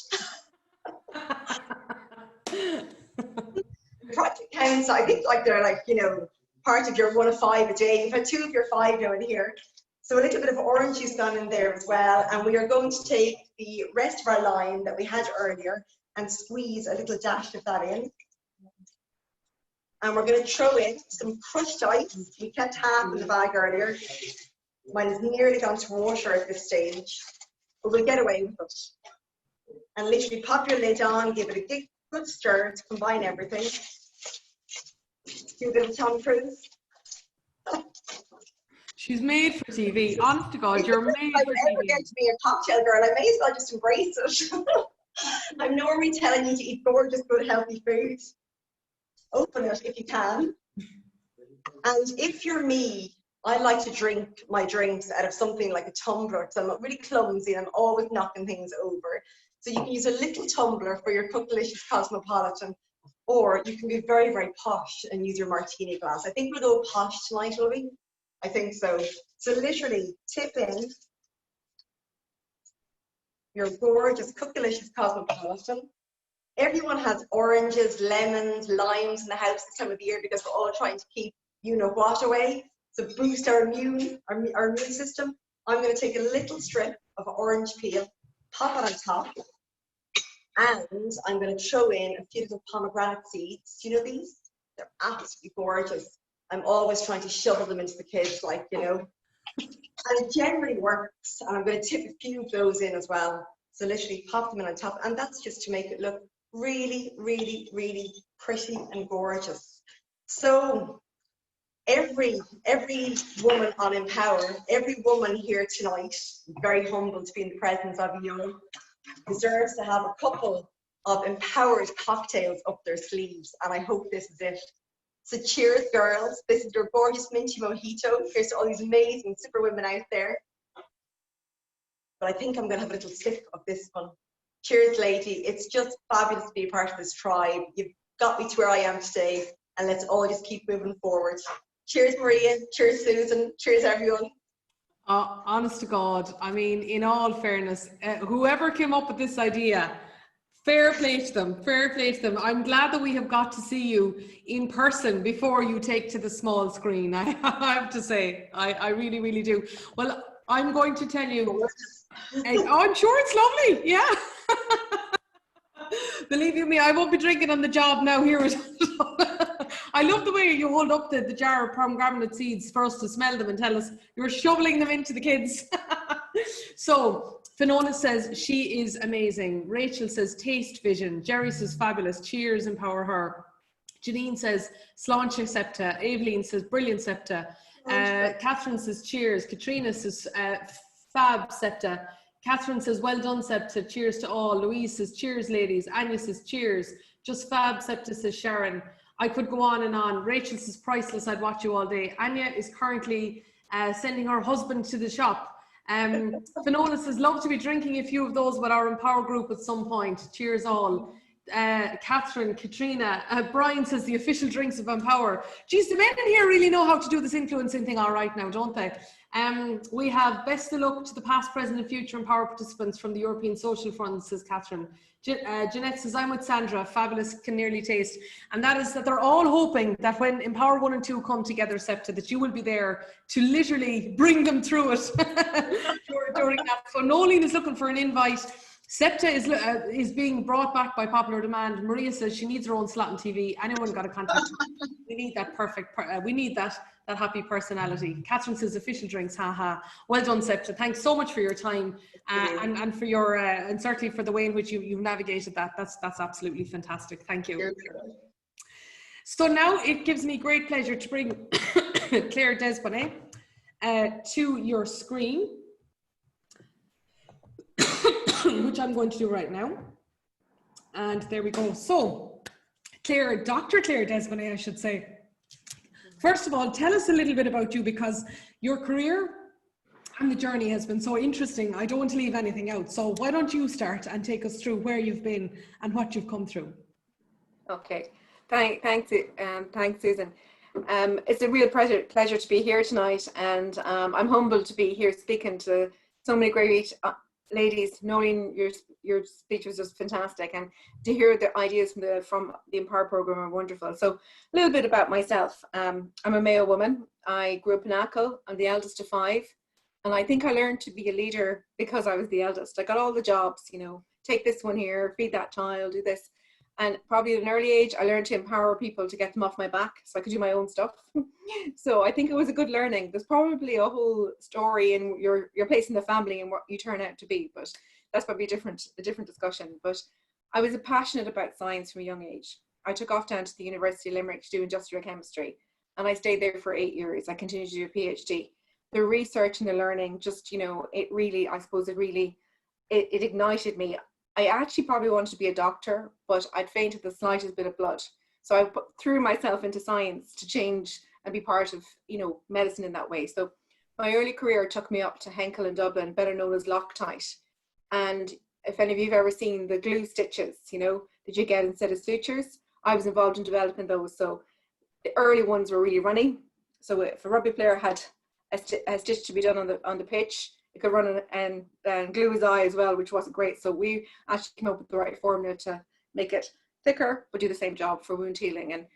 Practically counts. I think like they're like, you know, part of your 1 of 5 a day. You've had 2 of your 5 now in here. So a little bit of orange juice gone in there as well. And we are going to take the rest of our lime that we had earlier and squeeze a little dash of that in. And we're going to throw in some crushed ice. We kept half in the bag earlier. Mine is nearly gone to water at this stage, but we'll get away with it. And literally pop your lid on, give it a good stir to combine everything. Do a bit of Tom Cruise. She's made for TV. Honest to God, you're made for TV. If I would ever get to be a cocktail girl, I may as well just embrace it. I'm normally telling you to eat gorgeous, good, healthy food. Open it if you can. And if you're me, I like to drink my drinks out of something like a tumbler because I'm really clumsy and I'm always knocking things over. So you can use a little tumbler for your Cookalicious Cosmopolitan, or you can be very, very posh and use your martini glass. I think we'll go posh tonight, will we? I think so. So literally tip in your gorgeous Cookalicious Cosmopolitan. Everyone has oranges, lemons, limes in the house this time of the year because we're all trying to keep you know what away. So boost our immune system. I'm going to take a little strip of orange peel, pop it on top, and I'm going to throw in a few little pomegranate seeds. Do you know these? They're absolutely gorgeous. I'm always trying to shovel them into the kids, like, you know. And it generally works. And I'm going to tip a few of those in as well. So literally pop them in on top. And that's just to make it look really, really, really pretty and gorgeous. So every woman on Empower, every woman here tonight, very humble to be in the presence of you, deserves to have a couple of empowered cocktails up their sleeves. And I hope this is it. So cheers, girls. This is your gorgeous minty mojito. Here's to all these amazing super women out there. But I think I'm going to have a little sip of this one. Cheers, lady. It's just fabulous to be a part of this tribe. You've got me to where I am today, and let's all just keep moving forward. Cheers, Maria. Cheers, Susan. Cheers, everyone. Honest to God, I mean, in all fairness, whoever came up with this idea, fair play to them, fair play to them. I'm glad that we have got to see you in person before you take to the small screen. I have to say, I really, really do. Well, I'm going to tell you, I'm sure it's lovely, yeah. Believe you me, I won't be drinking on the job now here. I love the way you hold up the jar of pomegranate seeds for us to smell them and tell us you're shoveling them into the kids. So Fiona says she is amazing. Rachel says taste vision. Jerry says fabulous. Cheers, empower her. Janine says sláinte Septa. Evelyn says brilliant Septa. Catherine says cheers. Katrina says fab Septa. Catherine says well done Septa. Cheers to all. Louise says cheers ladies. Anya says cheers. Just fab Septa, says Sharon. I could go on and on. Rachel says priceless. I'd watch you all day. Anya is currently sending her husband to the shop. Fiona says love to be drinking a few of those with our Empower group at some point. Cheers all. Catherine, Katrina, Brian says the official drinks of Empower. Geez, the men in here really know how to do this influencing thing all right now, don't they? We have best of luck to the past, present and future Empower participants from the European Social Fund, says Catherine. Jeanette says, I'm with Sandra, fabulous, can nearly taste. And that is that they're all hoping that when Empower 1 and 2 come together, Septa, that you will be there to literally bring them through it during that. So Nolene is looking for an invite. Septa is being brought back by popular demand. Maria says she needs her own slot on TV. Anyone got a contact? We need that perfect, we need that happy personality. Catherine says official drinks, haha. Well done, Septa. Thanks so much for your time and for your, and certainly for the way in which you've navigated that. That's absolutely fantastic. Thank you. So now it gives me great pleasure to bring Claire Desbonnet to your screen, which I'm going to do right now. And there we go. So Claire, Dr. Claire Desbonnet, I should say. First of all, tell us a little bit about you, because your career and the journey has been so interesting. I don't want to leave anything out. So why don't you start and take us through where you've been and what you've come through? Okay, thanks Susan. It's a real pleasure to be here tonight, and I'm humbled to be here speaking to so many great ladies. Knowing your speech was just fantastic, and to hear the ideas from the Empower program are wonderful. So a little bit about myself. I'm a Mayo woman. I grew up in Achill. I'm the eldest of 5, and I think I learned to be a leader because I was the eldest. I got all the jobs, you know, take this one here, feed that child, do this. And probably at an early age, I learned to empower people to get them off my back so I could do my own stuff. So I think it was a good learning. There's probably a whole story in your place in the family and what you turn out to be, but that's probably a different discussion. But I was passionate about science from a young age. I took off down to the University of Limerick to do industrial chemistry, and I stayed there for 8 years. I continued to do a PhD. The research and the learning, just, you know, it really, I suppose it ignited me. I actually probably wanted to be a doctor, but I'd fainted the slightest bit of blood. So I threw myself into science to change and be part of, you know, medicine in that way. So my early career took me up to Henkel in Dublin, better known as Loctite. And if any of you have ever seen the glue stitches, you know, that you get instead of sutures, I was involved in developing those. So the early ones were really runny. So if a rugby player had a stitch to be done on the pitch, it could run and glue his eye as well, which wasn't great. So we actually came up with the right formula to make it thicker, but do the same job for wound healing. And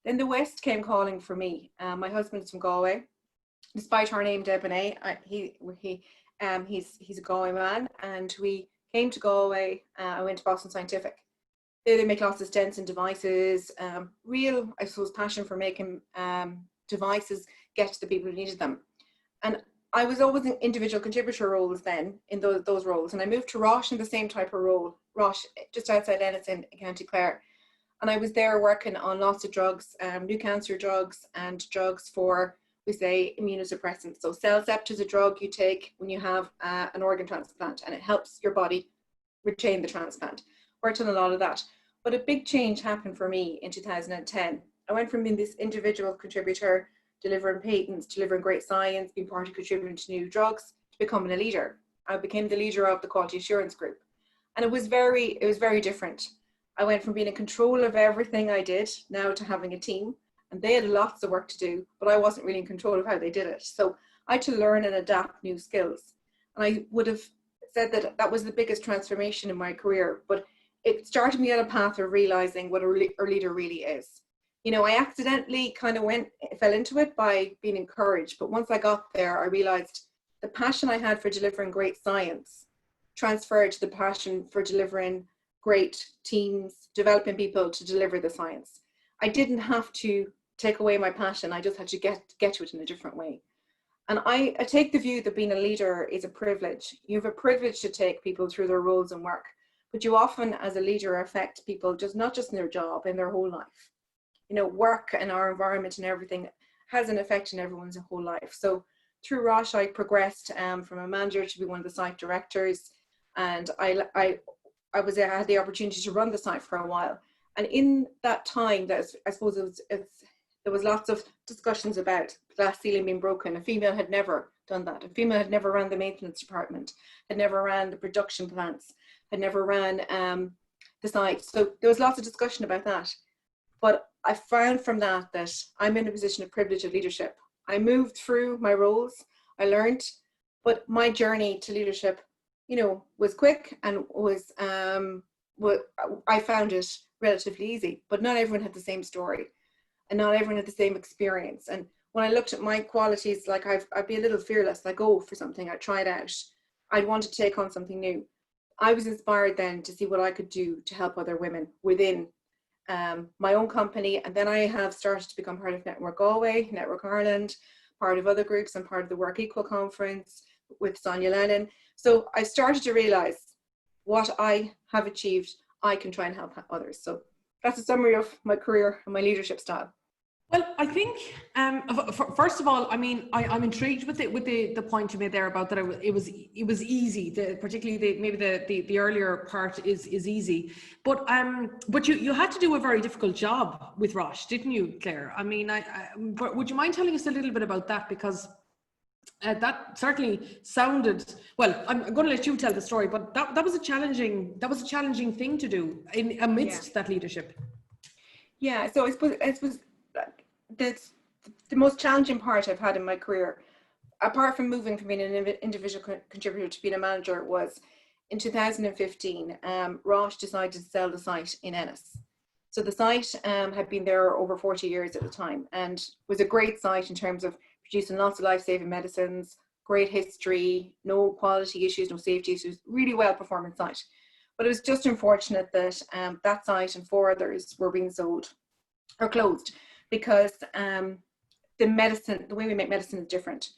then the West came calling for me. My husband is from Galway. Despite our name, Debonnet, he's a Galway man, and we came to Galway. I went to Boston Scientific. They make lots of stents and devices. Real, I suppose, passion for making devices get to the people who needed them. And I was always in individual contributor roles then, in those roles. And I moved to Roche in the same type of role, Roche, just outside Ennis in County Clare. And I was there working on lots of drugs, new cancer drugs and drugs for, we say, immunosuppressants. So Sept is a drug you take when you have an organ transplant, and it helps your body retain the transplant. Worked on a lot of that. But a big change happened for me in 2010. I went from being this individual contributor, delivering patents, delivering great science, being part of contributing to new drugs, to becoming a leader. I became the leader of the quality assurance group. And it was very different. I went from being in control of everything I did now to having a team, and they had lots of work to do, but I wasn't really in control of how they did it. So I had to learn and adapt new skills. And I would have said that was the biggest transformation in my career, but it started me on a path of realizing what a leader really is. You know, I accidentally kind of fell into it by being encouraged. But once I got there, I realized the passion I had for delivering great science transferred to the passion for delivering great teams, developing people to deliver the science. I didn't have to take away my passion. I just had to get to it in a different way. And I take the view that being a leader is a privilege. You have a privilege to take people through their roles and work, but you often, as a leader, affect people not just in their job, in their whole life. You know, work and our environment and everything has an effect in everyone's whole life. So through Roche, I progressed from a manager to be one of the site directors, and I had the opportunity to run the site for a while. And in that time, I suppose there was lots of discussions about glass ceiling being broken. A female had never done that. A female had never ran the maintenance department, had never ran the production plants, had never ran the site. So there was lots of discussion about that. But I found from that I'm in a position of privilege of leadership. I moved through my roles, I learned, but my journey to leadership, you know, was quick and I found it relatively easy, but not everyone had the same story and not everyone had the same experience. And when I looked at my qualities, like I'd be a little fearless, I go for something, I'd try it out, I'd want to take on something new. I was inspired then to see what I could do to help other women within my own company. And then I have started to become part of Network Galway, Network Ireland, part of other groups, and part of the Work Equal Conference with Sonia Lennon. So I started to realize what I have achieved, I can try and help others. So that's a summary of my career and my leadership style. Well, I think first of all, I mean, I'm intrigued with the point you made there about that it was easy. Particularly the earlier part is easy, but you had to do a very difficult job with Roche, didn't you, Claire? I mean, but would you mind telling us a little bit about that, because that certainly sounded well. I'm going to let you tell the story, but that was a challenging thing to do amidst that leadership. Yeah, so I suppose that's the most challenging part I've had in my career, apart from moving from being an individual contributor to being a manager, was in 2015, Roche decided to sell the site in Ennis. So the site had been there over 40 years at the time and was a great site in terms of producing lots of life-saving medicines, great history, no quality issues, no safety issues, really well-performing site. But it was just unfortunate that that site and 4 others were being sold or closed, because the way we make medicine is different.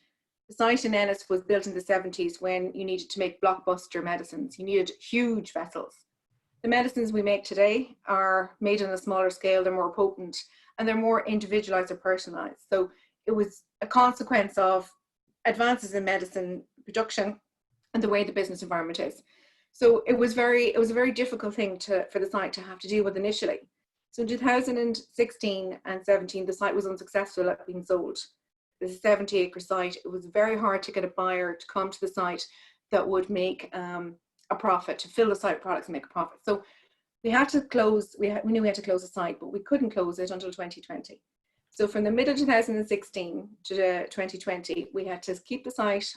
The site in Ennis was built in the 70s when you needed to make blockbuster medicines. You needed huge vessels. The medicines we make today are made on a smaller scale, they're more potent, and they're more individualized or personalized. So it was a consequence of advances in medicine production and the way the business environment is. So it was a very difficult thing for the site to have to deal with initially. So in 2016 and 17, the site was unsuccessful at being sold. It's a 70-acre site. It was very hard to get a buyer to come to the site that would make a profit, to fill the site products and make a profit. So we had to close, we knew we had to close the site, but we couldn't close it until 2020. So from the middle of 2016 to 2020, we had to keep the site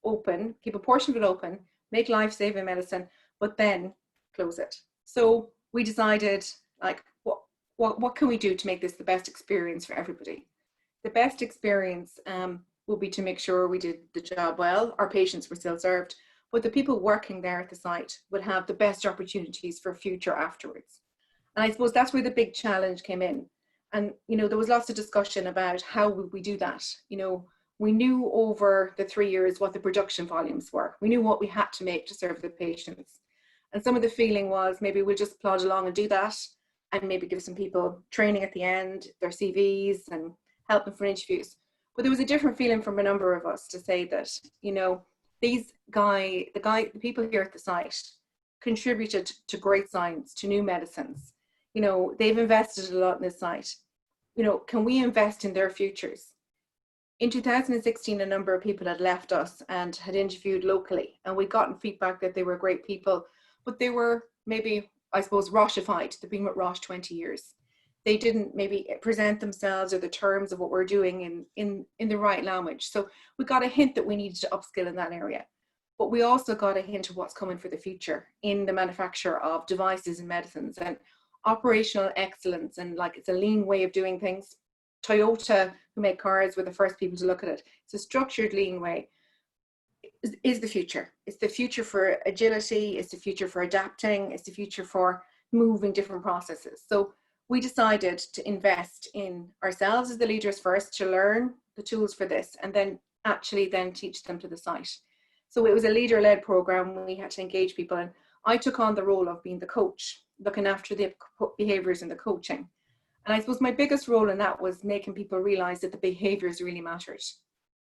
open, keep a portion of it open, make life-saving medicine, but then close it. So we decided, like, what can we do to make this the best experience for everybody? The best experience will be to make sure we did the job well, our patients were still served, but the people working there at the site would have the best opportunities for future afterwards. And I suppose that's where the big challenge came in. And, you know, there was lots of discussion about how would we do that. You know, we knew over the 3 years what the production volumes were. We knew what we had to make to serve the patients. And some of the feeling was maybe we'll just plod along and do that, and maybe give some people training at the end, their CVs, and help them for interviews. But there was a different feeling from a number of us to say that, you know, the people here at the site contributed to great science, to new medicines. You know, they've invested a lot in this site. You know, can we invest in their futures? In 2016, a number of people had left us and had interviewed locally, and we'd gotten feedback that they were great people, but they were maybe, I suppose, Rocheified. They've been with Roche 20 years. They didn't maybe present themselves or the terms of what we're doing in the right language. So we got a hint that we needed to upskill in that area. But we also got a hint of what's coming for the future in the manufacture of devices and medicines and operational excellence, and like it's a lean way of doing things. Toyota, who make cars, were the first people to look at it. It's a structured, lean way. Is the future. It's the future for agility. It's the future for adapting. It's the future for moving different processes. So we decided to invest in ourselves as the leaders first, to learn the tools for this, and then actually then teach them to the site. So it was a leader-led program. We had to engage people, and I took on the role of being the coach, looking after the behaviors and the coaching. And I suppose my biggest role in that was making people realize that the behaviors really mattered.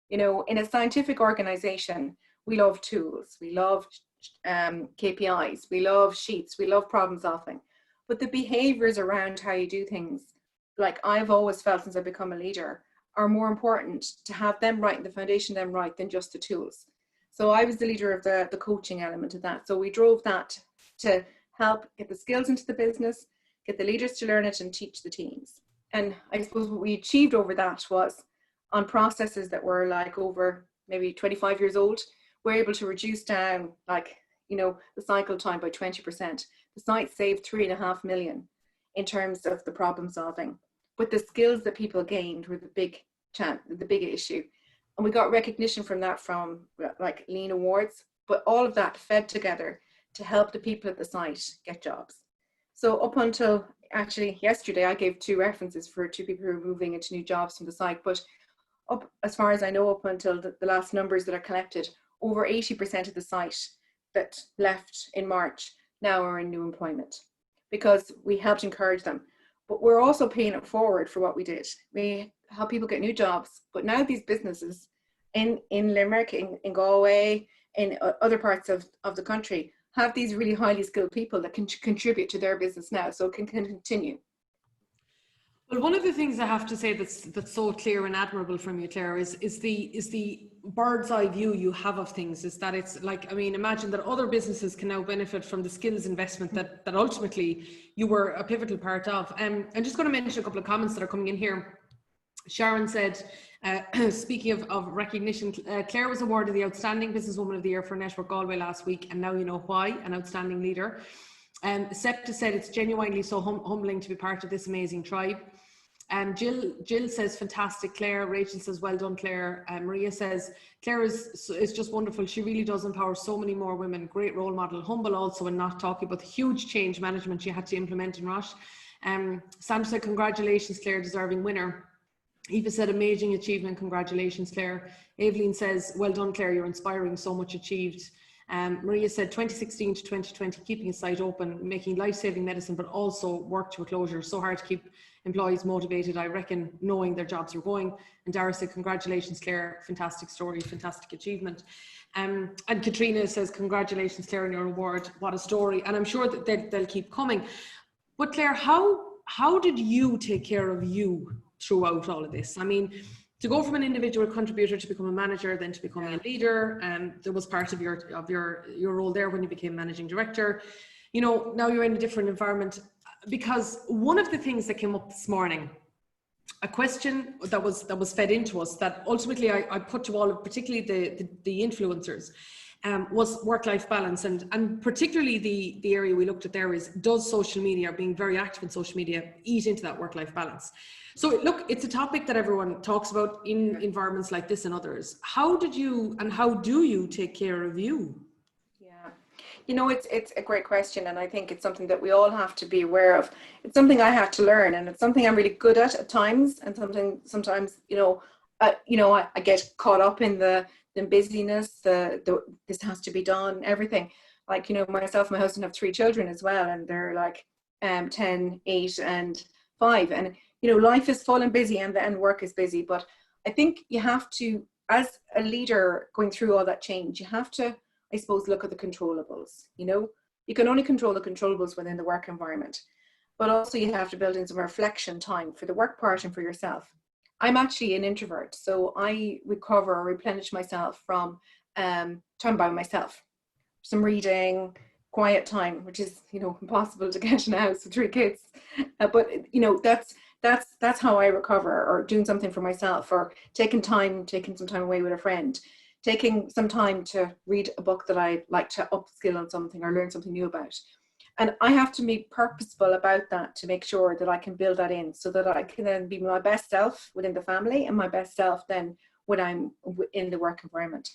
You know, in a scientific organization, we love tools, we love KPIs, we love sheets, we love problem solving. But the behaviors around how you do things, like I've always felt since I've become a leader, are more important to have them right and the foundation them right than just the tools. So I was the leader of the coaching element of that. So we drove that to help get the skills into the business, get the leaders to learn it and teach the teams. And I suppose what we achieved over that was on processes that were like over maybe 25 years old, we're able to reduce down like, you know, the cycle time by 20%. The site saved 3.5 million in terms of the problem solving. But the skills that people gained were the big issue. And we got recognition from that from like Lean Awards, but all of that fed together to help the people at the site get jobs. So up until actually yesterday, I gave 2 references for 2 people who are moving into new jobs from the site. But up, as far as I know, up until the last numbers that are collected, over 80% of the site that left in March now are in new employment because we helped encourage them. But we're also paying it forward for what we did. We help people get new jobs, but now these businesses in Limerick, in Galway, in other parts of the country have these really highly skilled people that can contribute to their business now, so it can continue. Well, one of the things I have to say that's so clear and admirable from you, Claire, is the bird's eye view you have of things. Is that it's like, I mean, imagine that other businesses can now benefit from the skills investment that ultimately you were a pivotal part of. I'm just going to mention a couple of comments that are coming in here. Sharon said, speaking of recognition, Claire was awarded the Outstanding Businesswoman of the Year for Network Galway last week, and now you know why, an outstanding leader. Sept said it's genuinely so humbling to be part of this amazing tribe. Jill says, fantastic, Claire. Rachel says, well done, Claire. Maria says, Claire is just wonderful. She really does empower so many more women. Great role model. Humble also, and not talking about the huge change management she had to implement in Rosh. Sandra said, congratulations, Claire, deserving winner. Eva said, amazing achievement. Congratulations, Claire. Evelyn says, well done, Claire. You're inspiring. So much achieved. Maria said 2016 to 2020, keeping a site open, making life-saving medicine, but also work to a closure. So hard to keep employees motivated, I reckon, knowing their jobs are going. And Dara said, congratulations, Claire. Fantastic story, fantastic achievement. And Katrina says, congratulations, Claire, on your award. What a story. And I'm sure that they'll keep coming. But Claire, how did you take care of you throughout all of this? I mean, to go from an individual contributor to become a manager, then to becoming a leader, there was part of your role there when you became managing director. You know, now you're in a different environment. Because one of the things that came up this morning, a question that was fed into us that ultimately I put to all of, particularly the influencers, was work-life balance, and particularly the area we looked at there is, does social media, being very active in social media, eat into that work-life balance? So look, it's a topic that everyone talks about in environments like this and others. How did you and how do you take care of you? Yeah, you know, it's a great question, and I think it's something that we all have to be aware of. It's something I have to learn, and it's something I'm really good at times, and sometimes I get caught up in the busyness, this has to be done, everything. Like, you know, myself and my husband have 3 children as well, and they're like 10, 8 and 5, and you know, life is full and busy, and work is busy. But I think you have to, as a leader going through all that change, you have to, I suppose, look at the controllables. You know, you can only control the controllables within the work environment, but also you have to build in some reflection time for the work part and for yourself. I'm actually an introvert, so I recover or replenish myself from time by myself. Some reading, quiet time, which is, you know, impossible to get in a house with 3 kids. But, you know, that's how I recover, or doing something for myself, or taking some time away with a friend, taking some time to read a book that I like to upskill on something or learn something new about. And I have to be purposeful about that to make sure that I can build that in, so that I can then be my best self within the family and my best self then when I'm in the work environment.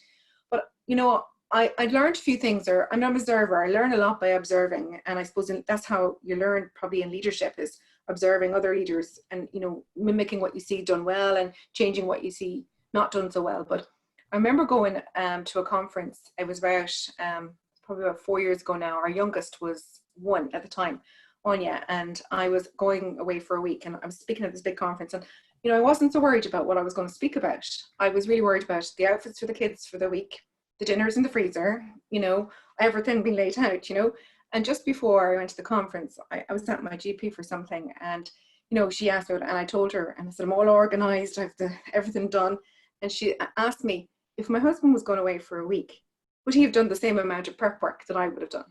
But, you know, I learned a few things. I'm an observer. I learn a lot by observing. And I suppose that's how you learn probably in leadership, is observing other leaders and, you know, mimicking what you see done well and changing what you see not done so well. But I remember going to a conference. It was about probably about 4 years ago now. Our youngest was 1 at the time, Anya, and I was going away for a week, and I was speaking at this big conference, and you know, I wasn't so worried about what I was going to speak about. I was really worried about the outfits for the kids for the week, the dinners in the freezer, you know, everything being laid out, you know. And just before I went to the conference, I was at my GP for something, and you know, she asked me, and I told her, and I said, I'm all organized, I have everything done. And she asked me, if my husband was going away for a week, would he have done the same amount of prep work that I would have done?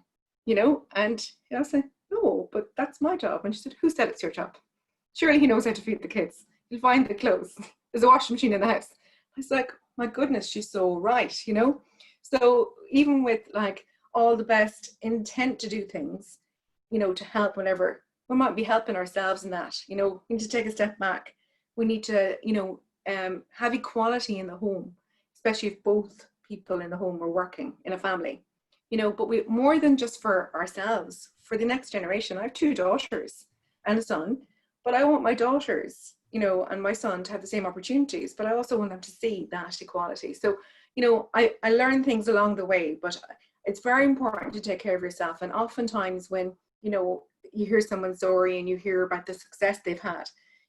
You know, and I said, no, but that's my job. And she said, who said it's your job? Surely he knows how to feed the kids. He'll find the clothes. There's a washing machine in the house. I was like, my goodness, she's so right, you know? So even with like all the best intent to do things, you know, to help whenever, we might be helping ourselves in that, you know, we need to take a step back. We need to, you know, have equality in the home, especially if both people in the home are working in a family, you know, but we more than just for ourselves, for the next generation. I have 2 daughters and a son, but I want my daughters, you know, and my son to have the same opportunities, but I also want them to see that equality. So, you know, I learn things along the way, but it's very important to take care of yourself. And oftentimes when, you know, you hear someone's story and you hear about the success they've had,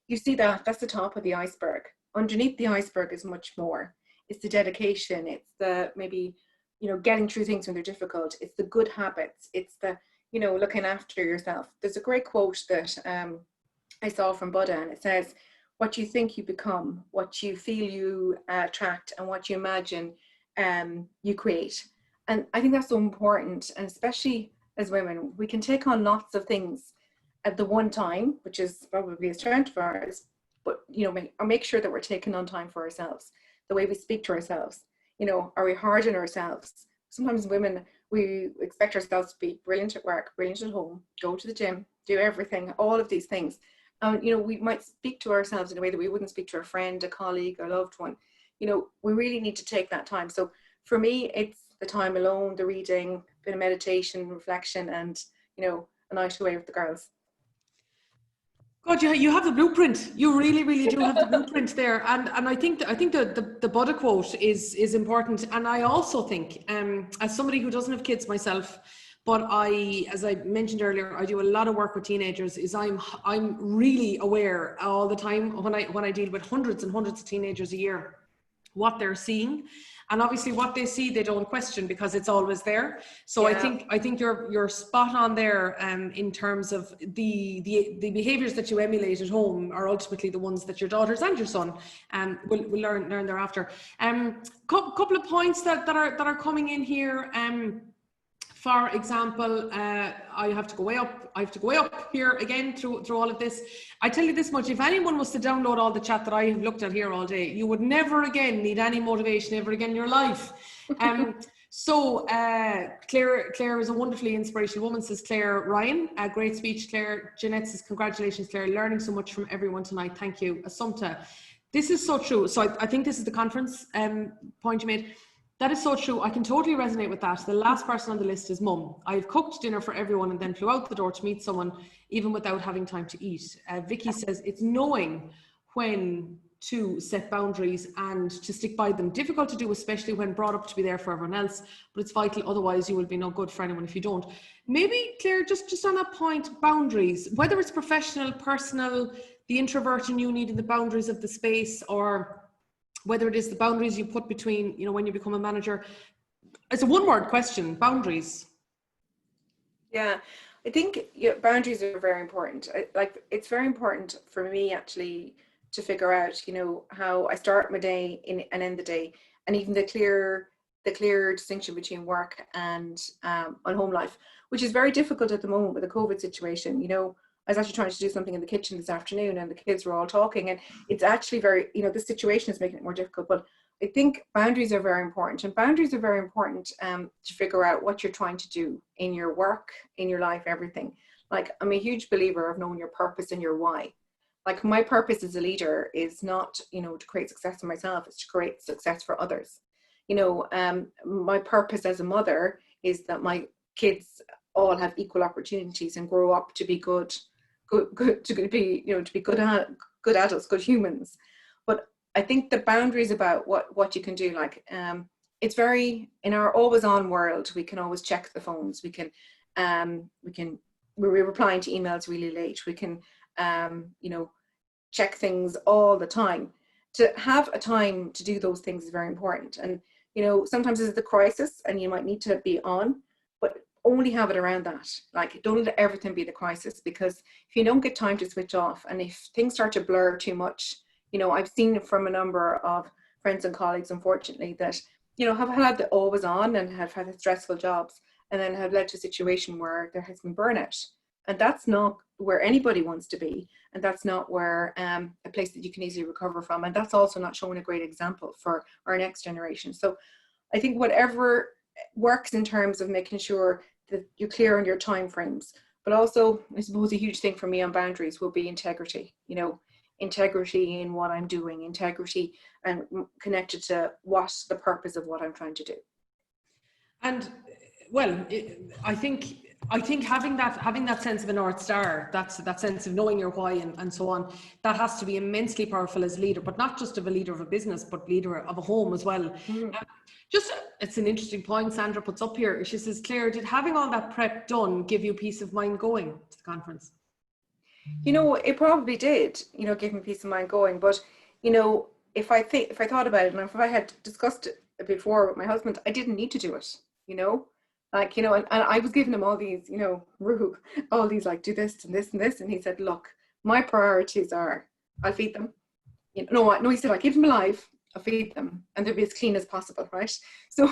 you see that's the top of the iceberg. Underneath the iceberg is much more. It's the dedication. It's the maybe, you know, getting through things when they're difficult. It's the good habits. It's the, you know, looking after yourself. There's a great quote that I saw from Buddha, and it says, what you think you become, what you feel you attract, and what you imagine you create. And I think that's so important. And especially as women, we can take on lots of things at the one time, which is probably a strength of ours, but, you know, make sure that we're taking on time for ourselves, the way we speak to ourselves. You know, are we hard on ourselves? Sometimes women, we expect ourselves to be brilliant at work, brilliant at home, go to the gym, do everything, all of these things. You know, we might speak to ourselves in a way that we wouldn't speak to a friend, a colleague, a loved one. You know, we really need to take that time. So for me, it's the time alone, the reading, a bit of meditation, reflection, and, you know, a night away with the girls. God, you have the blueprint. You really, really do have the blueprint there. And I think the Buddha quote is important. And I also think, as somebody who doesn't have kids myself, but as I mentioned earlier, I do a lot of work with teenagers. I'm really aware all the time when I deal with hundreds and hundreds of teenagers a year, what they're seeing. And obviously what they see, they don't question because it's always there. So yeah. I think you're spot on there in terms of the behaviors that you emulate at home are ultimately the ones that your daughters and your son will learn thereafter. Couple of points that are coming in here. For example, I have to go way up here again through all of this. I tell you this much, if anyone was to download all the chat that I have looked at here all day, you would never again need any motivation ever again in your life. So Claire is a wonderfully inspirational woman, says Claire Ryan. Great speech, Claire. Jeanette says, congratulations, Claire. Learning so much from everyone tonight. Thank you. Assumpta, this is so true. So I think this is the conference point you made. That is so true. I can totally resonate with that. The last person on the list is mum. I've cooked dinner for everyone and then flew out the door to meet someone, even without having time to eat. Vicky says it's knowing when to set boundaries and to stick by them. Difficult to do, especially when brought up to be there for everyone else, but it's vital. Otherwise, you will be no good for anyone if you don't. Maybe, Claire, just on that point, boundaries, whether it's professional, personal, the introvert in you needing the boundaries of the space, or whether it is the boundaries you put between, you know, when you become a manager. It's a one-word question, boundaries. Yeah, I think boundaries are very important. It's very important for me actually to figure out, you know, how I start my day and end the day, and even the clear distinction between work and home life, which is very difficult at the moment with the COVID situation. You know, I was actually trying to do something in the kitchen this afternoon and the kids were all talking, and it's actually very, you know, this situation is making it more difficult. But I think boundaries are very important, and boundaries are very important to figure out what you're trying to do in your work, in your life, everything. Like, I'm a huge believer of knowing your purpose and your why. Like, my purpose as a leader is not, you know, to create success for myself, it's to create success for others. You know, my purpose as a mother is that my kids all have equal opportunities and grow up to be good to be, you know, to be good adults, good humans. But I think the boundaries about what you can do, like it's very, in our always on world, we can always check the phones, we're replying to emails really late, we can you know, check things all the time. To have a time to do those things is very important. And you know, sometimes it's the crisis and you might need to be on, but only have it around that. Like, don't let everything be the crisis, because if you don't get time to switch off, and if things start to blur too much, you know, I've seen from a number of friends and colleagues, unfortunately, that, you know, have had the always on and have had stressful jobs, and then have led to a situation where there has been burnout. And that's not where anybody wants to be. And that's not where a place that you can easily recover from. And that's also not showing a great example for our next generation. So I think whatever works in terms of making sure that you're clear on your time frames, but also, I suppose a huge thing for me on boundaries will be integrity. You know, integrity in what I'm doing, integrity and connected to what the purpose of what I'm trying to do. And well, I think having that sense of a North Star, that sense of knowing your why and so on, that has to be immensely powerful as a leader, but not just of a leader of a business, but leader of a home as well. It's an interesting point Sandra puts up here. She says, Claire, did having all that prep done give you peace of mind going to the conference? You know, it probably did, you know, give me peace of mind going. But, you know, if I thought about it, and if I had discussed it before with my husband, I didn't need to do it, you know. Like, you know, and I was giving him all these, you know, all these, like, do this and this and this. And he said, look, my priorities are, I'll feed them. You know, no, he said, I'll keep them alive, I'll feed them, and they'll be as clean as possible, right? So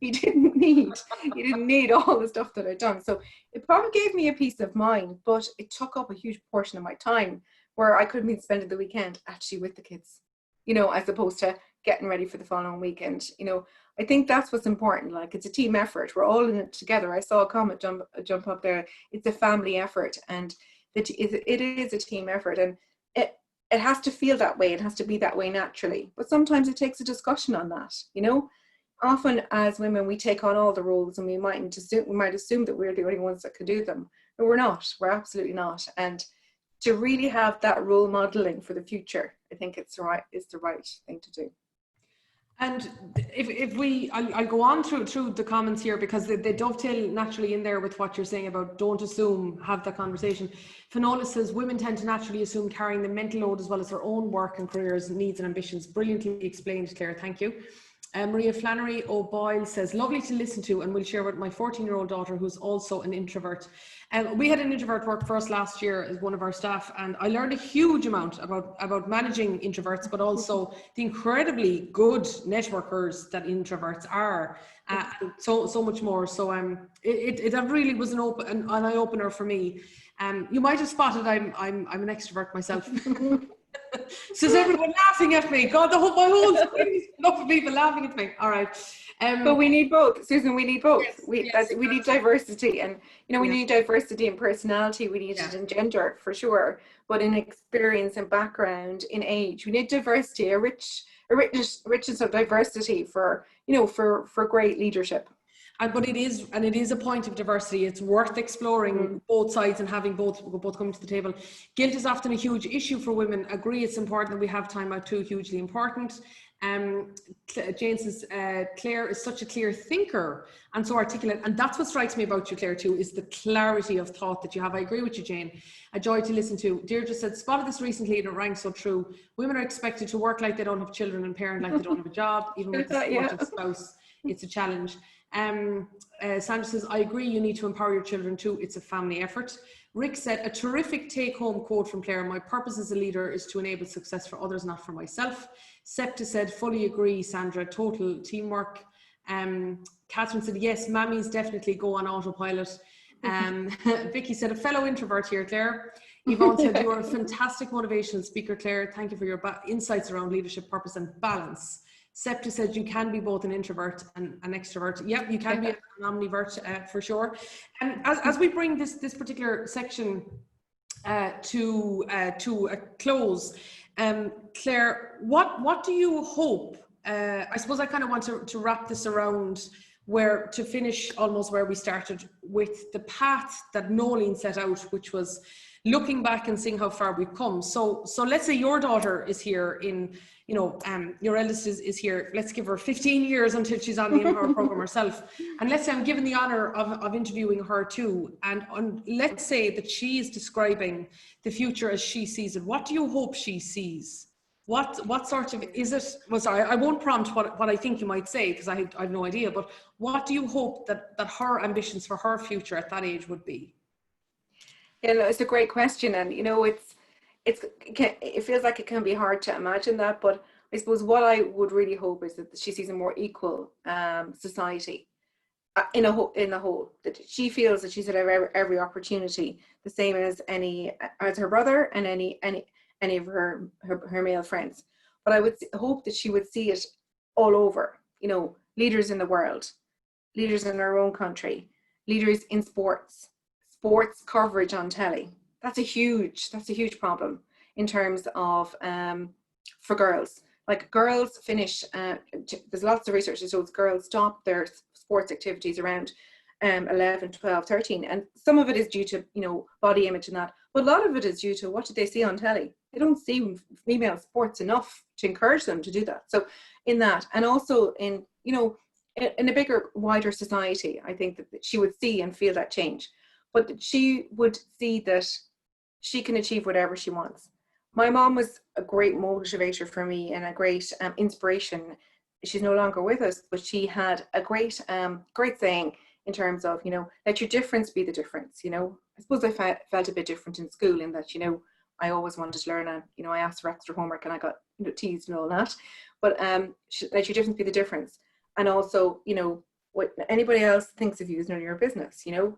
he didn't need all the stuff that I'd done. So it probably gave me a peace of mind, but it took up a huge portion of my time where I could have been spending the weekend actually with the kids, you know, as opposed to getting ready for the following weekend. You know, I think that's what's important. Like, it's a team effort. We're all in it together. I saw a comment jump up there. It's a family effort, and it is a team effort, and it has to feel that way. It has to be that way naturally. But sometimes it takes a discussion on that. You know, often as women, we take on all the roles, and we might assume that we're the only ones that can do them. But we're not. We're absolutely not. And to really have that role modeling for the future, I think it's the right thing to do. And I'll go on through the comments here, because they dovetail naturally in there with what you're saying about don't assume, have that conversation. Finola says, women tend to naturally assume carrying the mental load as well as their own work and careers, needs and ambitions. Brilliantly explained, Claire, thank you. Maria Flannery O'Boyle says, lovely to listen to, and we'll share with my 14-year-old daughter who's also an introvert. We had an introvert work for us last year as one of our staff, and I learned a huge amount about managing introverts, but also the incredibly good networkers that introverts are, and so much more. So it really was an eye-opener for me. You might have spotted I'm an extrovert myself. Says everyone laughing at me. God, my whole screen is full of people laughing at me. All right. But we need both, Susan. We need both. Yes, we exactly. need diversity, and you know, we need diversity in personality. We need it in gender for sure, but in experience and background, in age, we need diversity, a richness of diversity for, you know, for great leadership. But it is a point of diversity. It's worth exploring both sides and having both coming to the table. Guilt is often a huge issue for women. Agree, it's important that we have time out too. Hugely important. Jane says, Claire is such a clear thinker and so articulate, and that's what strikes me about you, Claire, too, is the clarity of thought that you have. I agree with you, Jane. A joy to listen to. Deirdre said, spotted this recently and it rang so true. Women are expected to work like they don't have children and parent like they don't have a job, even with a supportive spouse. It's a challenge. Sandra says, I agree, you need to empower your children too. It's a family effort. Rick said, a terrific take-home quote from Claire, my purpose as a leader is to enable success for others, not for myself. Sept said, fully agree, Sandra, total teamwork. Catherine said, yes, mammies definitely go on autopilot. Vicky said, a fellow introvert here, Claire. Yvonne said, you're a fantastic motivational speaker, Claire. Thank you for your insights around leadership, purpose and balance. Septa said you can be both an introvert and an extrovert. Yep, you can be an omnivert for sure. And as we bring this particular section to a close, Claire, what do you hope? I suppose I kind of want to wrap this around where to finish almost where we started with the path that Nolene set out, which was looking back and seeing how far we've come. So let's say your daughter is here in, you know, your eldest is here. Let's give her 15 years until she's on the Empower program herself. And let's say I'm given the honor of interviewing her too. And let's say that she is describing the future as she sees it. What do you hope she sees? What sort of, is it, well, sorry, I won't prompt what I think you might say, because I have no idea, but what do you hope that her ambitions for her future at that age would be? Yeah, no, it's a great question. And, you know, it feels like it can be hard to imagine that, but I suppose what I would really hope is that she sees a more equal society in a whole, that she feels that she's had every opportunity, the same as her brother and any of her male friends. But I would hope that she would see it all over, you know, leaders in the world, leaders in our own country, leaders in sports coverage on telly. That's a huge problem in terms of for girls. Like, girls finish, there's lots of research that shows girls stop their sports activities around 11, 12, 13. And some of it is due to, you know, body image and that. But a lot of it is due to what did they see on telly? They don't see female sports enough to encourage them to do that. So in that, and also in, you know, in a bigger, wider society, I think that she would see and feel that change. But that she would see that she can achieve whatever she wants. My mom was a great motivator for me and a great inspiration. She's no longer with us, but she had a great saying in terms of, you know, let your difference be the difference. You know, I suppose I felt a bit different in school in that, you know, I always wanted to learn, and, you know, I asked for extra homework and I got, you know, teased and all that. But let your difference be the difference. And also, you know, what anybody else thinks of you is none of your business, you know,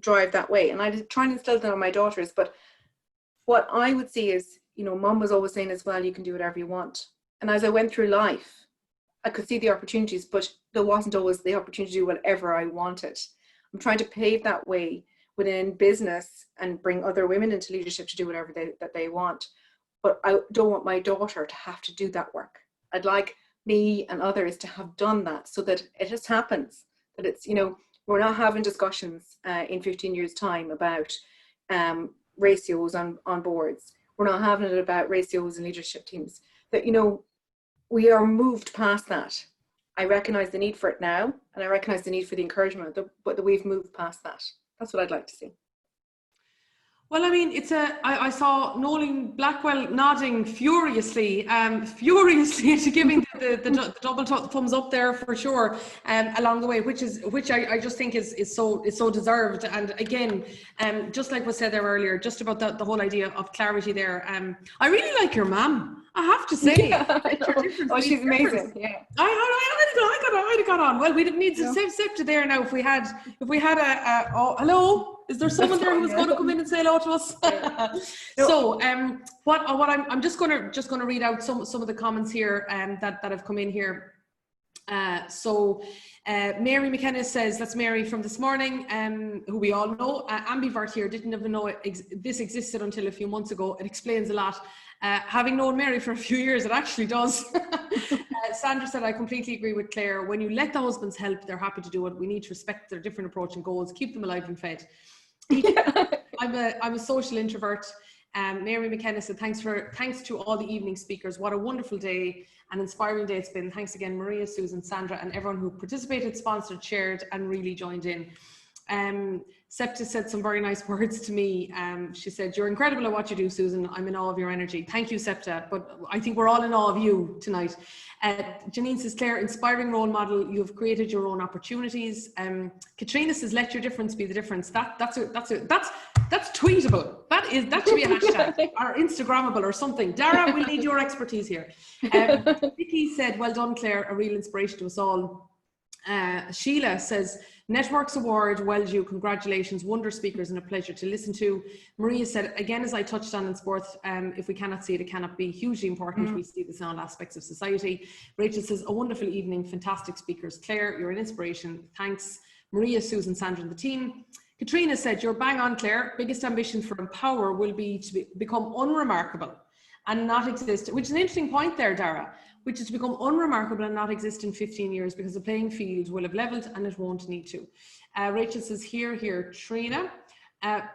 drive that way. And I try and instill that on my daughters. But what I would see is, you know, Mum was always saying as well, you can do whatever you want. And as I went through life, I could see the opportunities, but there wasn't always the opportunity to do whatever I wanted. I'm trying to pave that way within business and bring other women into leadership to do whatever they want. But I don't want my daughter to have to do that work. I'd like me and others to have done that so that it just happens, that it's, you know, we're not having discussions in 15 years time about ratios on boards. We're not having it about ratios in leadership teams. That, you know, we are moved past that. I recognize the need for it now, and I recognize the need for the encouragement, but that we've moved past that. That's what I'd like to see. Well, I mean, I saw Nolene Blackwell nodding furiously to giving the double thumbs up there for sure, along the way, which I just think is so deserved. And again, just like was said there earlier, just about the whole idea of clarity there. I really like your mum, I have to say. Yeah, oh, she's amazing. Yeah. I'd have got on. Well, we didn't need to save Sept there now. If we had a oh, hello. Is there someone there who's going to come in and say hello to us? So, what I'm just going to read out some of the comments here that have come in here. Mary McKenna says, that's Mary from this morning, who we all know. Ambivert here, didn't even know this existed until a few months ago. It explains a lot. Having known Mary for a few years, it actually does. Sandra said, I completely agree with Claire. When you let the husbands help, they're happy to do it. We need to respect their different approach and goals, keep them alive and fed. I'm a social introvert. Mary McKenna said, thanks to all the evening speakers. What a wonderful day, an inspiring day it's been. Thanks again, Maria, Susan, Sandra, and everyone who participated, sponsored, shared, and really joined in. Sept said some very nice words to me. She said, you're incredible at what you do, Susan. I'm in awe of your energy. Thank you, Septa, but I think we're all in awe of you tonight. Janine says, Claire, inspiring role model. You've created your own opportunities. Katrina says, let your difference be the difference. That's tweetable. That should be a hashtag or Instagrammable or something. Dara, we'll need your expertise here. Vicky said, well done, Claire, a real inspiration to us all. Sheila says, Networks Award, well due, congratulations, wonder speakers and a pleasure to listen to. Maria said, again, as I touched on in sports, if we cannot see it, it cannot be. Hugely important. We see this in all aspects of society. Rachel says, a wonderful evening, fantastic speakers. Claire, you're an inspiration. Thanks. Maria, Susan, Sandra and the team. Katrina said, you're bang on, Claire. Biggest ambition for Empower will be to become unremarkable and not exist, which is an interesting point there, Dara. which is to become unremarkable and not exist in 15 years because the playing field will have leveled and it won't need to. Rachel says, here, Trina.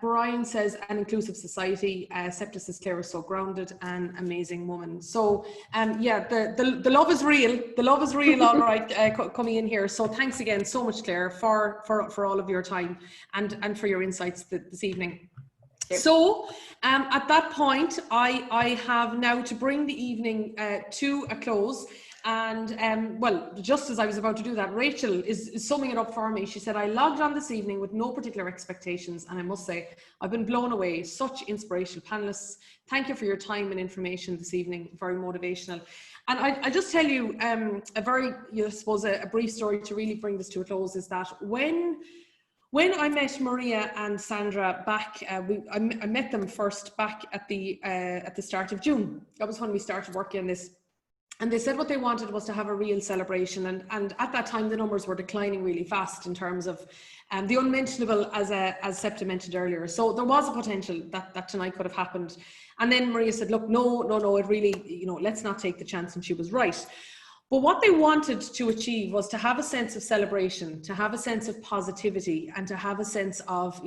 Brian says, an inclusive society. Sept says, Claire is so grounded and amazing woman. So yeah, the love is real. The love is real, all right, coming in here. So thanks again so much, Claire, for all of your time and for your insights this evening. So at that point, I have now to bring the evening to a close. And well, just as I was about to do that, Rachel is summing it up for me. She said, I logged on this evening with no particular expectations, and I must say, I've been blown away. Such inspirational panelists. Thank you for your time and information this evening. Very motivational. And I just tell you a very, I suppose, a brief story to really bring this to a close is that when I met Maria and Sandra back, I met them first back at the start of June. That was when we started working on this. And they said what they wanted was to have a real celebration. And at that time, the numbers were declining really fast in terms of the unmentionable, as Sept mentioned earlier. So there was a potential that tonight could have happened. And then Maria said, look, no, it really, let's not take the chance. And she was right. But what they wanted to achieve was to have a sense of celebration, to have a sense of positivity, and to have a sense of,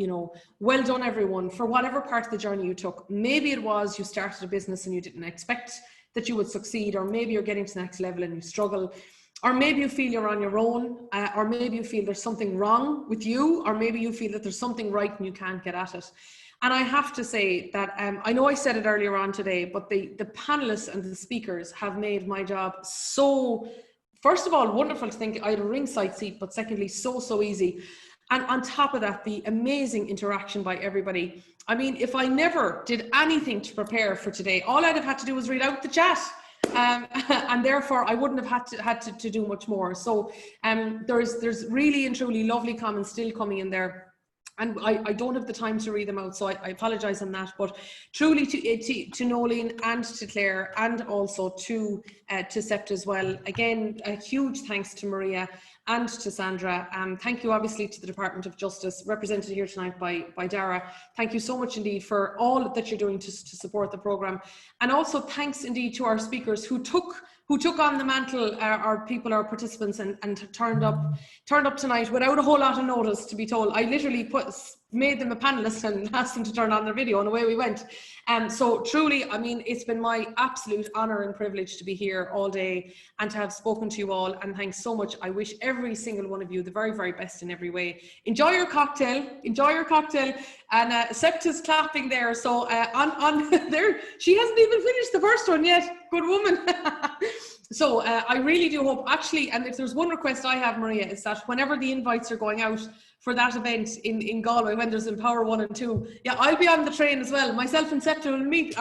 well done everyone for whatever part of the journey you took. Maybe it was you started a business and you didn't expect that you would succeed, or maybe you're getting to the next level and you struggle, or maybe you feel you're on your own, or maybe you feel there's something wrong with you, or maybe you feel that there's something right and you can't get at it. And I have to say that, I know I said it earlier on today, but the panelists and the speakers have made my job so, first of all, wonderful to think I had a ringside seat, but secondly, so easy. And on top of that, the amazing interaction by everybody. I mean, if I never did anything to prepare for today, all I'd have had to do was read out the chat. And therefore I wouldn't have had to do much more. So there's really and truly lovely comments still coming in there. And I don't have the time to read them out, so I apologise on that. But truly to Nolene and to Claire, and also to Sept as well. Again, a huge thanks to Maria and to Sandra. Thank you obviously to the Department of Justice, represented here tonight by Dara. Thank you so much indeed for all that you're doing to support the programme. And also thanks indeed to our speakers who took on the mantle, our participants, and turned up tonight without a whole lot of notice, to be told. I literally made them a panelist and asked them to turn on their video, and away we went. So truly, I mean, it's been my absolute honour and privilege to be here all day and to have spoken to you all, and thanks so much. I wish every single one of you the very, very best in every way. Enjoy your cocktail, and Sept is clapping there, so on there, she hasn't even finished the first one yet. Good woman. So I really do hope, actually, and if there's one request I have, Maria, is that whenever the invites are going out for that event in Galway, when there's Empower 1 and 2, yeah, I'll be on the train as well. Myself and Sept will meet,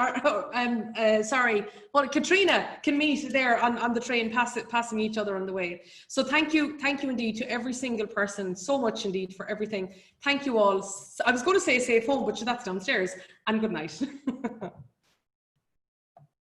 Katrina can meet there on the train, passing each other on the way. So thank you indeed to every single person, so much indeed for everything. Thank you all. I was going to say safe home, but that's downstairs, and good night.